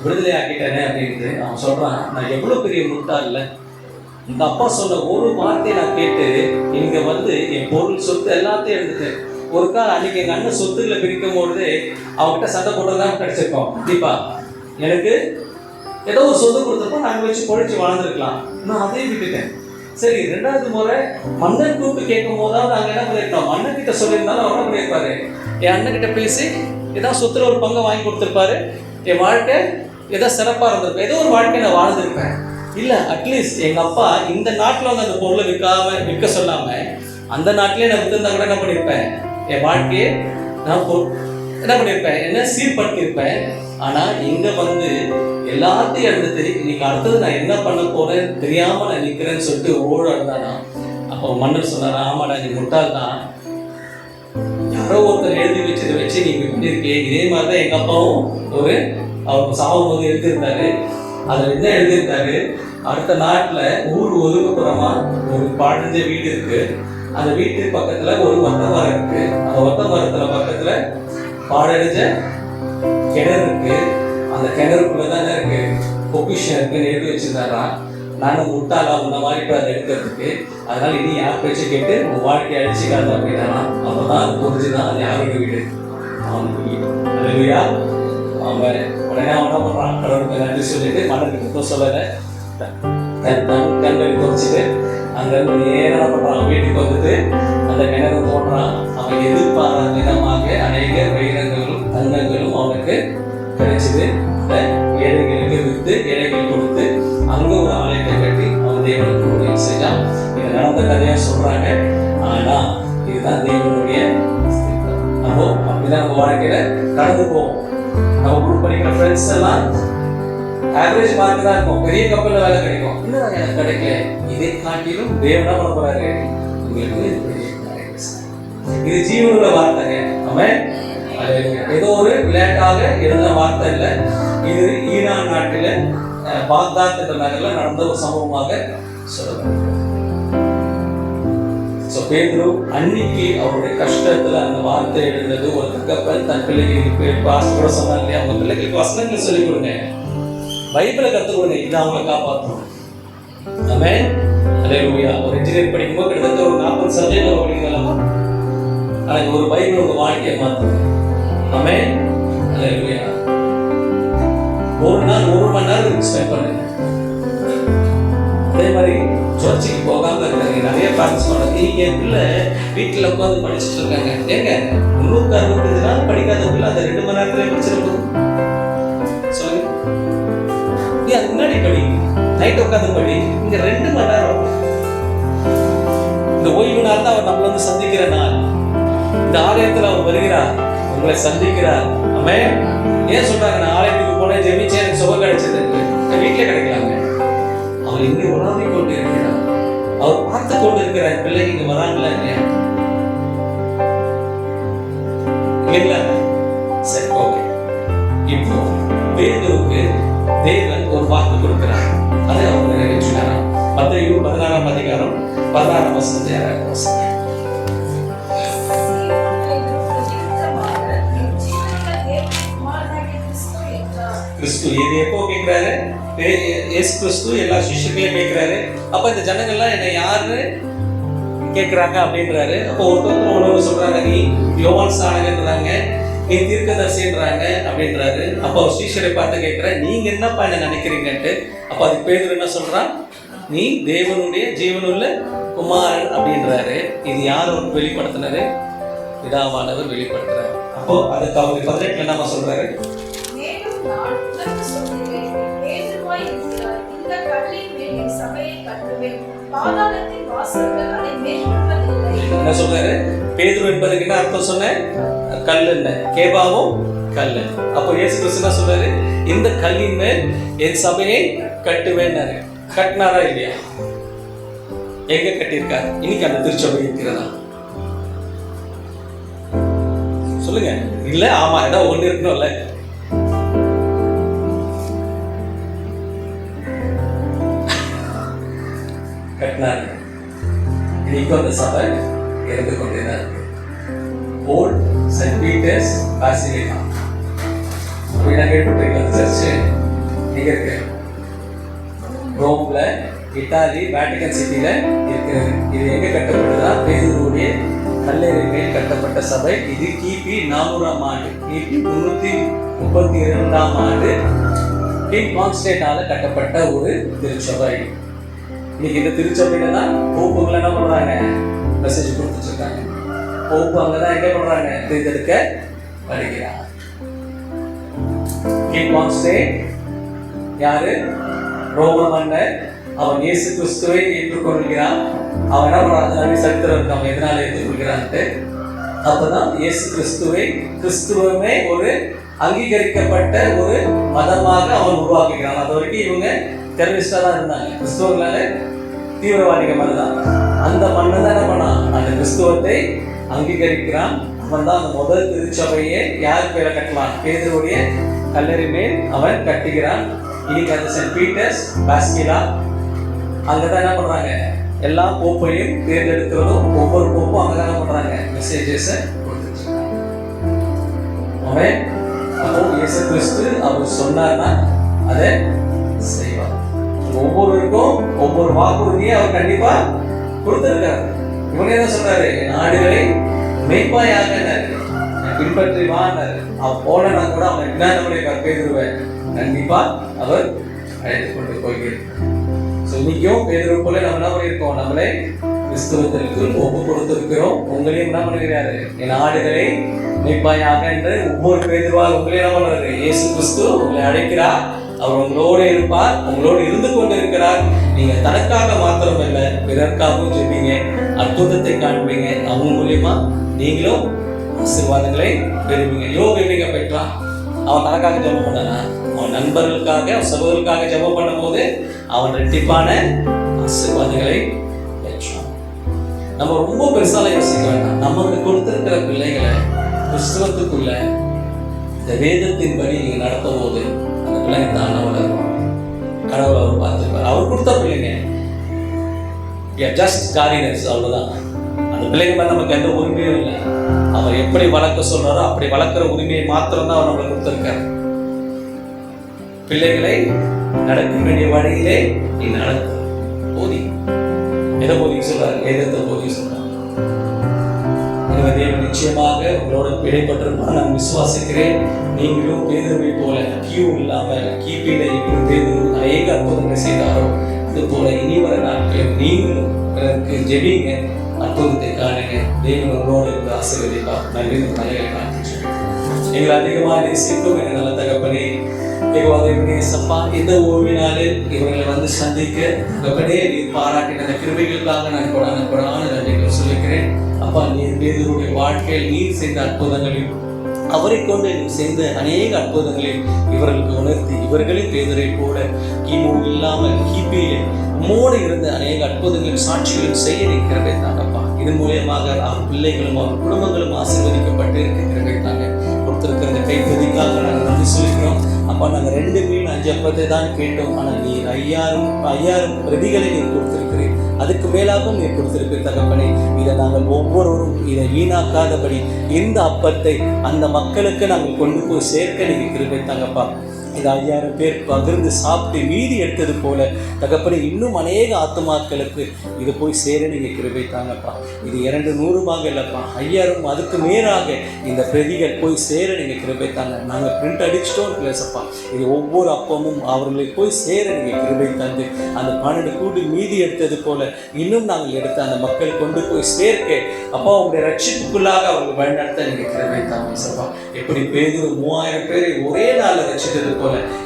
விடுதலை ஆக்கிட்டேனே அப்படின்ட்டு. அவன் சொல்கிறான், நான் எவ்வளோ பெரிய முட்டாள் இல்லை, இந்த அப்பா சொன்ன ஒரு வார்த்தையை நான் கேட்டு இங்கே வந்து என் பொருள் சொத்து எல்லாத்தையும் எடுத்துட்டேன். ஒரு கால் அன்றைக்கி எங்கள் அண்ணன் சொத்துக்களை பிரிக்கும் பொழுது அவங்ககிட்ட சண்டை போட்டதான் கிடச்சிருக்கோம். கண்டிப்பாக எனக்கு ஏதோ ஒரு சொத்து கொடுத்தப்போ நாங்கள் வச்சு பொழிச்சு வாழ்ந்துருக்கலாம், நான் அதையும் விட்டுட்டேன். சரி, 2வது முறை மன்னன் கூப்பிட்டு கேட்கும் போதாவது அங்கே என்ன பண்ணியிருக்கோம், மன்னன் கிட்ட சொல்லியிருந்தாலும் அவர் என்ன பண்ணியிருப்பாரு, என் அண்ணன்கிட்ட பேசி ஏதாவது சொத்துல ஒரு பங்கை வாங்கி கொடுத்துருப்பாரு, என் வாழ்க்கை ஏதோ சிறப்பாக இருந்திருப்பேன், ஏதோ ஒரு வாழ்க்கை நான் வாழ்ந்துருப்பேன். இல்லை, அட்லீஸ்ட் எங்கள் அப்பா இந்த நாட்டில் வந்து அந்த பொருளை விற்க சொல்லாமல் அந்த நாட்டிலே நான் விற்றுருந்தா கூட என்ன பண்ணியிருப்பேன், என் வாழ்க்கையை நான் என்ன பண்ணியிருப்பேன், என்ன சீர்படுத்தியிருப்பேன். ஆனால் இங்கே வந்து எல்லாத்தையும் எடுத்து இன்னைக்கு அடுத்தது நான் என்ன பண்ண போறேன் தெரியாமல் நான் நிற்கிறேன்னு சொல்லிட்டு ஓடாடுதானா. அப்போ மன்னர் சொன்னாரா, ஆமாடா நீ முட்டாள் தான், யாரோ ஒருத்தர் எழுதி வச்சதை வச்சு நீ பண்ணியிருக்கே. இதே மாதிரி தான் எங்கள் அப்பாவும் அவர் சாவும் போது எழுதியிருந்தாரு. அதில் என்ன எழுதியிருக்காரு, அடுத்த நாட்டில் ஊர் ஒதுக்குப்புறமா ஒரு பாழஞ்ச வீடு இருக்கு, அந்த வீட்டுக்கு பக்கத்தில் ஒரு ஒத்த மரம் இருக்கு, அந்த ஒத்த மரத்தில் பக்கத்தில் பாழடைஞ்ச கிணறு இருக்கு, அந்த கிணறுக்குள்ள தானே இருக்கு பொக்கிஷம் இருக்குன்னு எழுதி வச்சிருந்தாரா. நானும் முட்டாளா உன்ன மாதிரி இப்போ அதை எடுக்கிறதுக்கு, அதனால இனி யார் பேச்சு கேட்டு உன் வாழ்க்கையை அழிச்சிக்காது அப்படின்னா அப்போதான் அது புரிஞ்சுதான் அது யாரோட வீடு, அவனுக்கு வீடு. இல்லையா? அவன் உடனே அவன் என்ன பண்ணுறான், கடவுளுக்கு நன்றி சொல்லிட்டு மன்னனுக்கு சொல்லலை, தன் கண்களை குறைச்சிட்டு அங்கிருந்து நேரம் பண்றான், வீட்டுக்கு வந்துட்டு அந்த கிணறு போடுறான். அவன் எதிர்பாராத விதமாக அநேக வைரங்களும் தங்கங்களும் அவனுக்கு கிடைச்சது. ஏழைகளுக்கு வித்து ஏழைகள் கொடுத்து அங்க ஒரு ஆலயத்தை கட்டி அவன் தேவனுக்கு ஊழியம் செஞ்சான். இது நடந்த கதையா சொல்றாங்க. ஆனா இதுதான் தேவனுடைய நம்ம அப்படிதான் நம்ம வாழ்க்கையில கடந்து போவோம். நம்ம குரூப் படிக்கிற ஃப்ரெண்ட்ஸ் எல்லாம் ஆவரேஜ் மார்க் தான் இருக்கும், பெரிய கப்பல்ல வேலை கிடைக்கும். இல்லை எனக்கு கிடைக்கல, இதை காட்டிலும் தேவனா பண்ண போறாரு உங்களுக்கு. இது ஜீவனுள்ள வார்த்தைங்க. அவன் ஏதோ ஒரு விளையாட்டாக எழுதின வார்த்தை இல்லை. இது ஈரான் நாட்டில் பாக்தாத் என்ற நகர்ல நடந்த ஒரு சம்பவமாக சொல்லப்படுகிறது. பேதுரு அன்னைக்கு அவருடைய கஷ்டத்துல அந்த வார்த்தை எழுந்தது. ஒரு தகப்பன் தன் பிள்ளைகளுக்கு பாஸ்டரோட சொன்னாங்க இல்லையா, அவங்க பிள்ளைகளுக்கு வசனங்களை சொல்லிக் கொடுங்க, பைபிளை கற்றுக் கொடுங்க, இதை அவங்களை காப்பாற்றணும். ஆமென். அல்லேலூயா. ஒரு இன்ஜினியர் படிக்கும்போது கிட்டத்தட்ட ஒரு 40 சப்ஜெக்ட் படிக்கலாம். ஆனால் ஒரு பைபிள் உங்க வாழ்க்கையை மாற்றுங்க. ஆமென். அல்லேலூயா. ஒரு நாள் 1 மணி நேரம் ஸ்பெண்ட் பண்ணுங்க. அதே மாதிரி சர்ச்சுக்கு போகாம இருக்காங்க. நிறைய ப்ராக்டிஸ் பண்ணுறாங்க. என் பிள்ளை வீட்டில் உட்காந்து படிச்சுட்டு இருக்காங்க. ஏங்க 365 நாள் படிக்காத பிள்ளை அந்த 2 மணி நேரத்துல படிச்சிருக்கோம் சொல்லுங்க. அது முன்னாடி படி, நைட் உட்காந்து படி. இங்க 2 மணி நேரம் இந்த ஓய்வு நாள் தான் அவர் நம்மள வந்து சந்திக்கிற நாள். இந்த ஆலயத்தில் அவர் வருகிறார், உங்களை சந்திக்கிறார். ஆமென். ஏன் சொல்றாங்க, நான் ஆலயத்துக்கு போனேன், ஜெபிச்சேன், எனக்கு சுகம் கிடைச்சது. வீட்டிலே கிடைக்கலாங்க. அவர் இங்கே உணர்ந்து கொண்டு இருக்கிறார். அவர் பார்த்து கொண்டு இருக்கிறார். பிள்ளைங்க இங்க வராங்களா இல்லையா? இல்லைங்களா? சரி, ஓகே. இப்போ பேதுருக்கு தேவன் ஒரு வாக்கு கொடுக்கிறார். அதை அவர் நிறைவேற்றினார். மத்தேயு 16ஆம் அதிகாரம் 16ஆம் வசனத்தை யாராவது வாசிங்க. கிறிஸ்து இது எப்போ கேட்கிறாரு? இயேசு கிறிஸ்து எல்லா சிஷ்யர்களையும் கேட்கிறாரு. அப்ப இந்த ஜனங்கள்லாம் என்ன யாருன்னு கேட்கிறாங்க அப்படின்றாரு. அப்போ ஒருத்தர் சொல்றாங்க, நீ யோவான் ஸ்நானகன்றாங்க, நீ தீர்க்கதரிசின்றாங்க அப்படின்றாரு. அப்போ சிஷ்யரை பார்த்து கேட்கிற, நீங்க என்னப்பா என்ன நினைக்கிறீங்கன்ட்டு. அப்ப அதுக்கு பேதுரு என்ன சொல்றான், நீ தேவனுடைய ஜீவனுள்ள குமாரன் அப்படின்றாரு. இது யார் அவருக்கு வெளிப்படுத்தினது? பிதாவானவர் வெளிப்படுத்துறாரு. அப்போ அதுக்கு அவங்க 18 என்னமா சொல்றாரு? என்ன சொல்றாரு? பேதுரு என்பதுக்கு என்ன அர்த்தம் சொன்னேன்? கல் என்ன? கேபாவும் கல். அப்போ இயேசு கிறிஸ்து என்ன சொல்றாரு? இந்த கல்லின் மேல் என் சபையை கட்டுவேன்னாரு. கட்டினாரா இல்லையா? எங்க கட்டியிருக்காரு? இன்னைக்கு அந்த திருச்சபை இருக்கிறதா? சொல்லுங்க. இல்ல, ஆமா, ஏதாவது ஒண்ணு இருக்கணும்ல. கட்டினாரு. இன்னைக்கு அந்த சபை இருந்து கொண்டிருந்தார். ஓல்ட் சென்ட் பீட்டர்ஸ் பாசிலிகா அப்படின்னா கேட்டுருக்கீங்க. சர்ச்சு எங்க இருக்கு? ரோம்ல, இத்தாலி, வேட்டிகன் சிட்டியில இருக்கிறது. இது எங்க கட்டப்பட்டதா? பேதுருவுடைய கல்லறை மேல் கட்டப்பட்ட சபை. இது கிபி 400ஆம் ஆண்டு, கிபி 332ஆம் ஆண்டு கிங் கான்ஸ்டன்டைனால கட்டப்பட்ட ஒரு திருச்சபை. இன்னைக்கு இந்த திருச்சபையில தான் போப்புங்களை என்ன பண்றாங்க? மெசேஜ் கொடுத்துட்டு இருக்காங்க. போப்பு அங்கதான் எங்க பண்றாங்க? தேர்ந்தெடுக்க வருகிறார். கிங் கான்ஸ்டன்டைன் யாரு? ரோம மன்னர். அவன் இயேசு கிறிஸ்துவை ஏற்றுக்கொள்கிறான். அவன் என்ன பண்றான்? சரித்திரம் இருக்கு அவன் எதனால ஏற்றுக்கொள்கிறான்ட்டு. அப்பதான் இயேசு கிறிஸ்துவமே ஒரு அங்கீகரிக்கப்பட்ட ஒரு மதமாக அவன் உருவாக்குகிறான். அது வரைக்கும் இவங்க டெரரிஸ்டா தான் இருந்தாங்க. கிறிஸ்துவங்களால தீவிரவாதிகள் மாதிரி தான். அந்த மண்ணை தான் என்ன பண்ணான்? அந்த கிறிஸ்துவத்தை அங்கீகரிக்கிறான். அவன் தான் அந்த முதல் திருச்சபையை யார் பேரை கட்டலாம்? பேதுருவுடைய கல்லறை மேல் அவன் கட்டுகிறான். இன்னைக்கு அந்த சென்ட் பீட்டர்ஸ் பாசிலிகா அங்கதான் என்ன பண்றாங்க? எல்லா போப்பையும் தேர்ந்தெடுக்கிறதும் ஒவ்வொரு போப்பும் அங்கதான் என்ன பண்றாங்க? மெசேஜஸ் கொடுத்துட்டு இருக்காங்க. அப்போ இயேசு கிறிஸ்து அவர் சொன்னார்னா அதை செய்வார். ஒவ்வொருவருக்கும் ஒவ்வொரு வாக்குறுதியை அவர் கண்டிப்பா கொடுத்திருக்காரு. இவங்க என்ன சொல்றாரு? நாடுகளை மெய்ப்பாயாக பின்பற்றி வாங்கினாரு. அவன் போனா கூட அவன் என்னுடைய பேருவேன் கண்டிப்பா அவர் அழைத்து கொண்டு போகிறார். இன்னைக்கும் பேதுரு போல நம்ம என்ன பண்ணியிருக்கோம், நம்மளை கிறிஸ்துவத்திற்கு ஒப்பு கொடுத்திருக்கிறோம். உங்களையும் என்ன பண்ணுகிறாரு, என் ஆடுகளை மேய்ப்பாயாக என்று ஒவ்வொரு பேதுருவாக உங்களே என்ன பண்ணுறாரு, இயேசு கிறிஸ்து உங்களை அழைக்கிறார். அவர் உங்களோடு இருப்பார், உங்களோடு இருந்து கொண்டு இருக்கிறார். நீங்க தனக்காக மாத்திரம் இல்லை, பிறர்க்காகவும் ஜெபிங்க, அற்புதத்தை காண்பீங்க. அவங்க மூலியமா நீங்களும் ஆசீர்வாதங்களை பெறுவீங்க. யோபு எப்படிங்க பெற்றான்? அவன் தனக்காக ஜெபம் பண்ணானா? அவன் நண்பர்களுக்காக, அவன் சகோதரர்களுக்காக ஜெபம் பண்ணும் போது அவன் ரெட்டிப்பான ஆசீர்வாதங்களை பெற்றான். நம்ம ரொம்ப பெருசால யோசிக்க வேண்டாம். நமக்கு கொடுத்திருக்கிற பிள்ளைகளை கிறிஸ்துவத்துக்குள்ள இந்த வேதத்தின்படி நீங்க நடத்தும் போது அந்த பிள்ளைங்க தானே வளரும். கடவுள் அவர் பார்த்துருப்பார். அவர் கொடுத்த பிள்ளைங்க ஜஸ்ட் காரினஸ், அவ்வளவுதான். அந்த பிள்ளைங்க மேல நமக்கு எந்த உரிமையும் இல்லை. அவர் எப்படி வளர்க்க சொல்றாரோ அப்படி வளர்க்கிற உரிமையை மாத்திரம் தான் அவர் நம்மளுக்கு கொடுத்திருக்காரு. பிள்ளைகளை நடக்க வேண்டிய வழியிலே நீ நடத்து, போதி. எதை போதி சொல்றாரு? வேதத்தை போதி சொல்றாரு. தேவன் நிச்சயமாக உங்களோட இடைப்பட்டிருப்பார் நான் விசுவாசிக்கிறேன். நீங்களும் பேதுருவை போல கியூ இல்லாம கிபியில எப்படி பேதுரு அநேக அற்புதங்களை செய்தாரோ இது போல இனி வர நாட்களில் நீங்களும் பிறருக்கு ஜெபிங்க, அற்புதத்தை காணுங்க. தேவன் உங்களோடு இருந்து ஆசீர்வதிப்பார். நன்றி. தலைகளை காண்பிச்சோம். எங்களை அதிகமாக நேசிக்கும் எங்கள் நல்ல தகப்பனே, சப்பா இந்த ஓய்வினாலில் இவர்களை வந்து சந்திக்க தகப்பனே நீர் பாராட்டின அந்த கிருபைகளுக்காக நான் கொடான நன்றிகள் சொல்லிக்கிறேன். அப்பா, நீர் பேதுருடைய வாழ்க்கையில் நீர் செய்த அற்புதங்களையும் அவரை கொண்டு நீர் செய்த அநேக அற்புதங்களையும் இவர்களுக்கு உணர்த்தி இவர்களின் பேதுரை போல கிமு இல்லாமல் கிபியிலே உம்மோடு இருந்த அநேக அற்புதங்களையும் சாட்சிகளையும் செய்ய நிற்கிறதை தாங்கப்பா. இதன் மூலியமாக அவர் பிள்ளைகளும் அவர் குடும்பங்களும் ஆசீர்வதிக்கப்பட்டு இருக்கிறதாங்க. கொடுத்திருக்கிற இந்த கைப்பதிக்காக நாங்கள் நன்றி சொல்லிக்கிறோம். அப்பா, நாங்கள் 2 மீன் 5 அப்பத்தை தான் கேட்டோம். ஆனால் நீர் 5000 பிரதிகளை நீர் கொடுத்திருக்கிறீர். அதுக்கு மேலாகவும் நீர் கொடுத்திருக்கிற தகப்பனே, இதை நாங்கள் ஒவ்வொருவரும் இதை வீணாக்காதபடி இந்த அப்பத்தை அந்த மக்களுக்கு நாங்கள் கொண்டு போய் சேர்க்க நீங்கள் கிருபை தாங்கப்பா. இது 5000 பேர் பகிர்ந்து சாப்பிட்டு மீதி எடுத்தது போல தகப்பனே இன்னும் அநேக ஆத்துமாக்களுக்கு இது போய் சேர நீங்கள் கிருபை தாங்கப்பா. இது 200 இல்லைப்பா, 5000 அதுக்கு மேலாக இந்த பிரதிகள் போய் சேர நீங்கள் கிருபை தாங்க. நாங்கள் பிரிண்ட் அடிச்சிட்டோம் பேசப்பா. இது ஒவ்வொரு அப்பமும் அவர்களுக்கு போய் சேர நீங்கள் கிருபை தந்து அந்த 12 கூடி மீதி எடுத்தது போல இன்னும் நாங்கள் எடுத்து அந்த மக்கள் கொண்டு போய் சேர்க்க அப்பா உங்களுடைய ரட்சிப்புக்குள்ளாக அவர்கள் வழிநடத்த நீங்கள் கிருபை தாங்க சப்பா. எப்படி பேதுரு 3000 பேரை ஒரே நாளில் ரட்சித்தது போல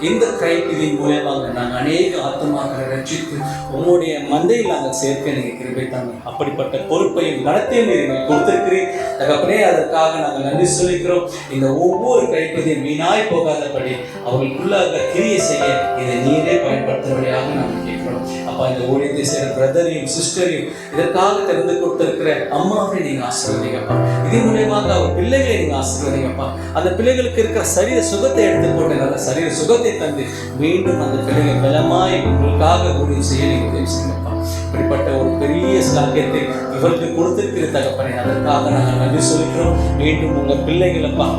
இந்த கைப்பிதின் மூலமாக நாங்கள் அநேக ஆத்மாக்களை ரட்சித்து உங்களுடைய மந்தையில் நாங்கள் சேர்க்க நீங்கள் கிருபை தாங்க. அப்படிப்பட்ட பொறுப்பையும் நடத்தையும் நீங்கள் கொடுத்திருக்கிறீர் தகப்பனே. அதற்காக நாங்கள் நன்றி சொல்லிக்கிறோம். இந்த ஒவ்வொரு கைப்பிதியும் வீணாய் போகாதபடி அவர்களுக்குள்ளாக கிரியை செய்ய இதை நீரே பயன்படுத்தும்படியாக நாங்கள் கேட்கிறோம். அப்பா, இந்த ஊழியத்தை செய்கிற பிரதரையும் சிஸ்டரையும் இதற்காக திறந்து கொடுத்திருக்கிற அம்மாவை நீங்கள் ஆசீர்வதிங்கப்பா. இதன் மூலியமாக அவர் பிள்ளைகளை நீங்கள் ஆசீர்வதிங்கப்பா. அந்த பிள்ளைகளுக்கு இருக்கிற சரீர சுகத்தை எடுத்து போட்டு நல்ல சரீர சுகத்தை தந்து மீண்டும் அந்த பிள்ளைகள் பலமாய் உங்களுக்காக ஊழியம் செய்ய நீங்கள் உதவி செய்யப்பா. இப்படிப்பட்ட ஒரு பெரிய சாக்கியத்தை இவருக்கு கொடுத்திருக்கிற தகப்பனே, அதற்காக நாங்கள் நன்றி சொல்லிக்கிறோம். மீண்டும் உங்கள் பிள்ளைகளப்பா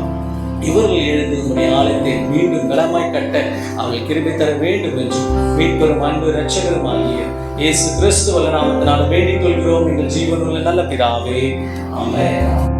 இவர்கள் எழுந்து உங்களுடைய ஆலயத்தை மீண்டும் பலமாய் கட்ட அவர்கள் கிருபை தர வேண்டும் என்று மீட்பெரும் அன்பு இரட்சகரும் ஆகிய இயேசு கிறிஸ்து வல்ல நாமத்தினால் வேண்டிக் கொள்கிறோம். எங்கள் ஜீவனுள்ள நல்ல பிதாவே, ஆமென்.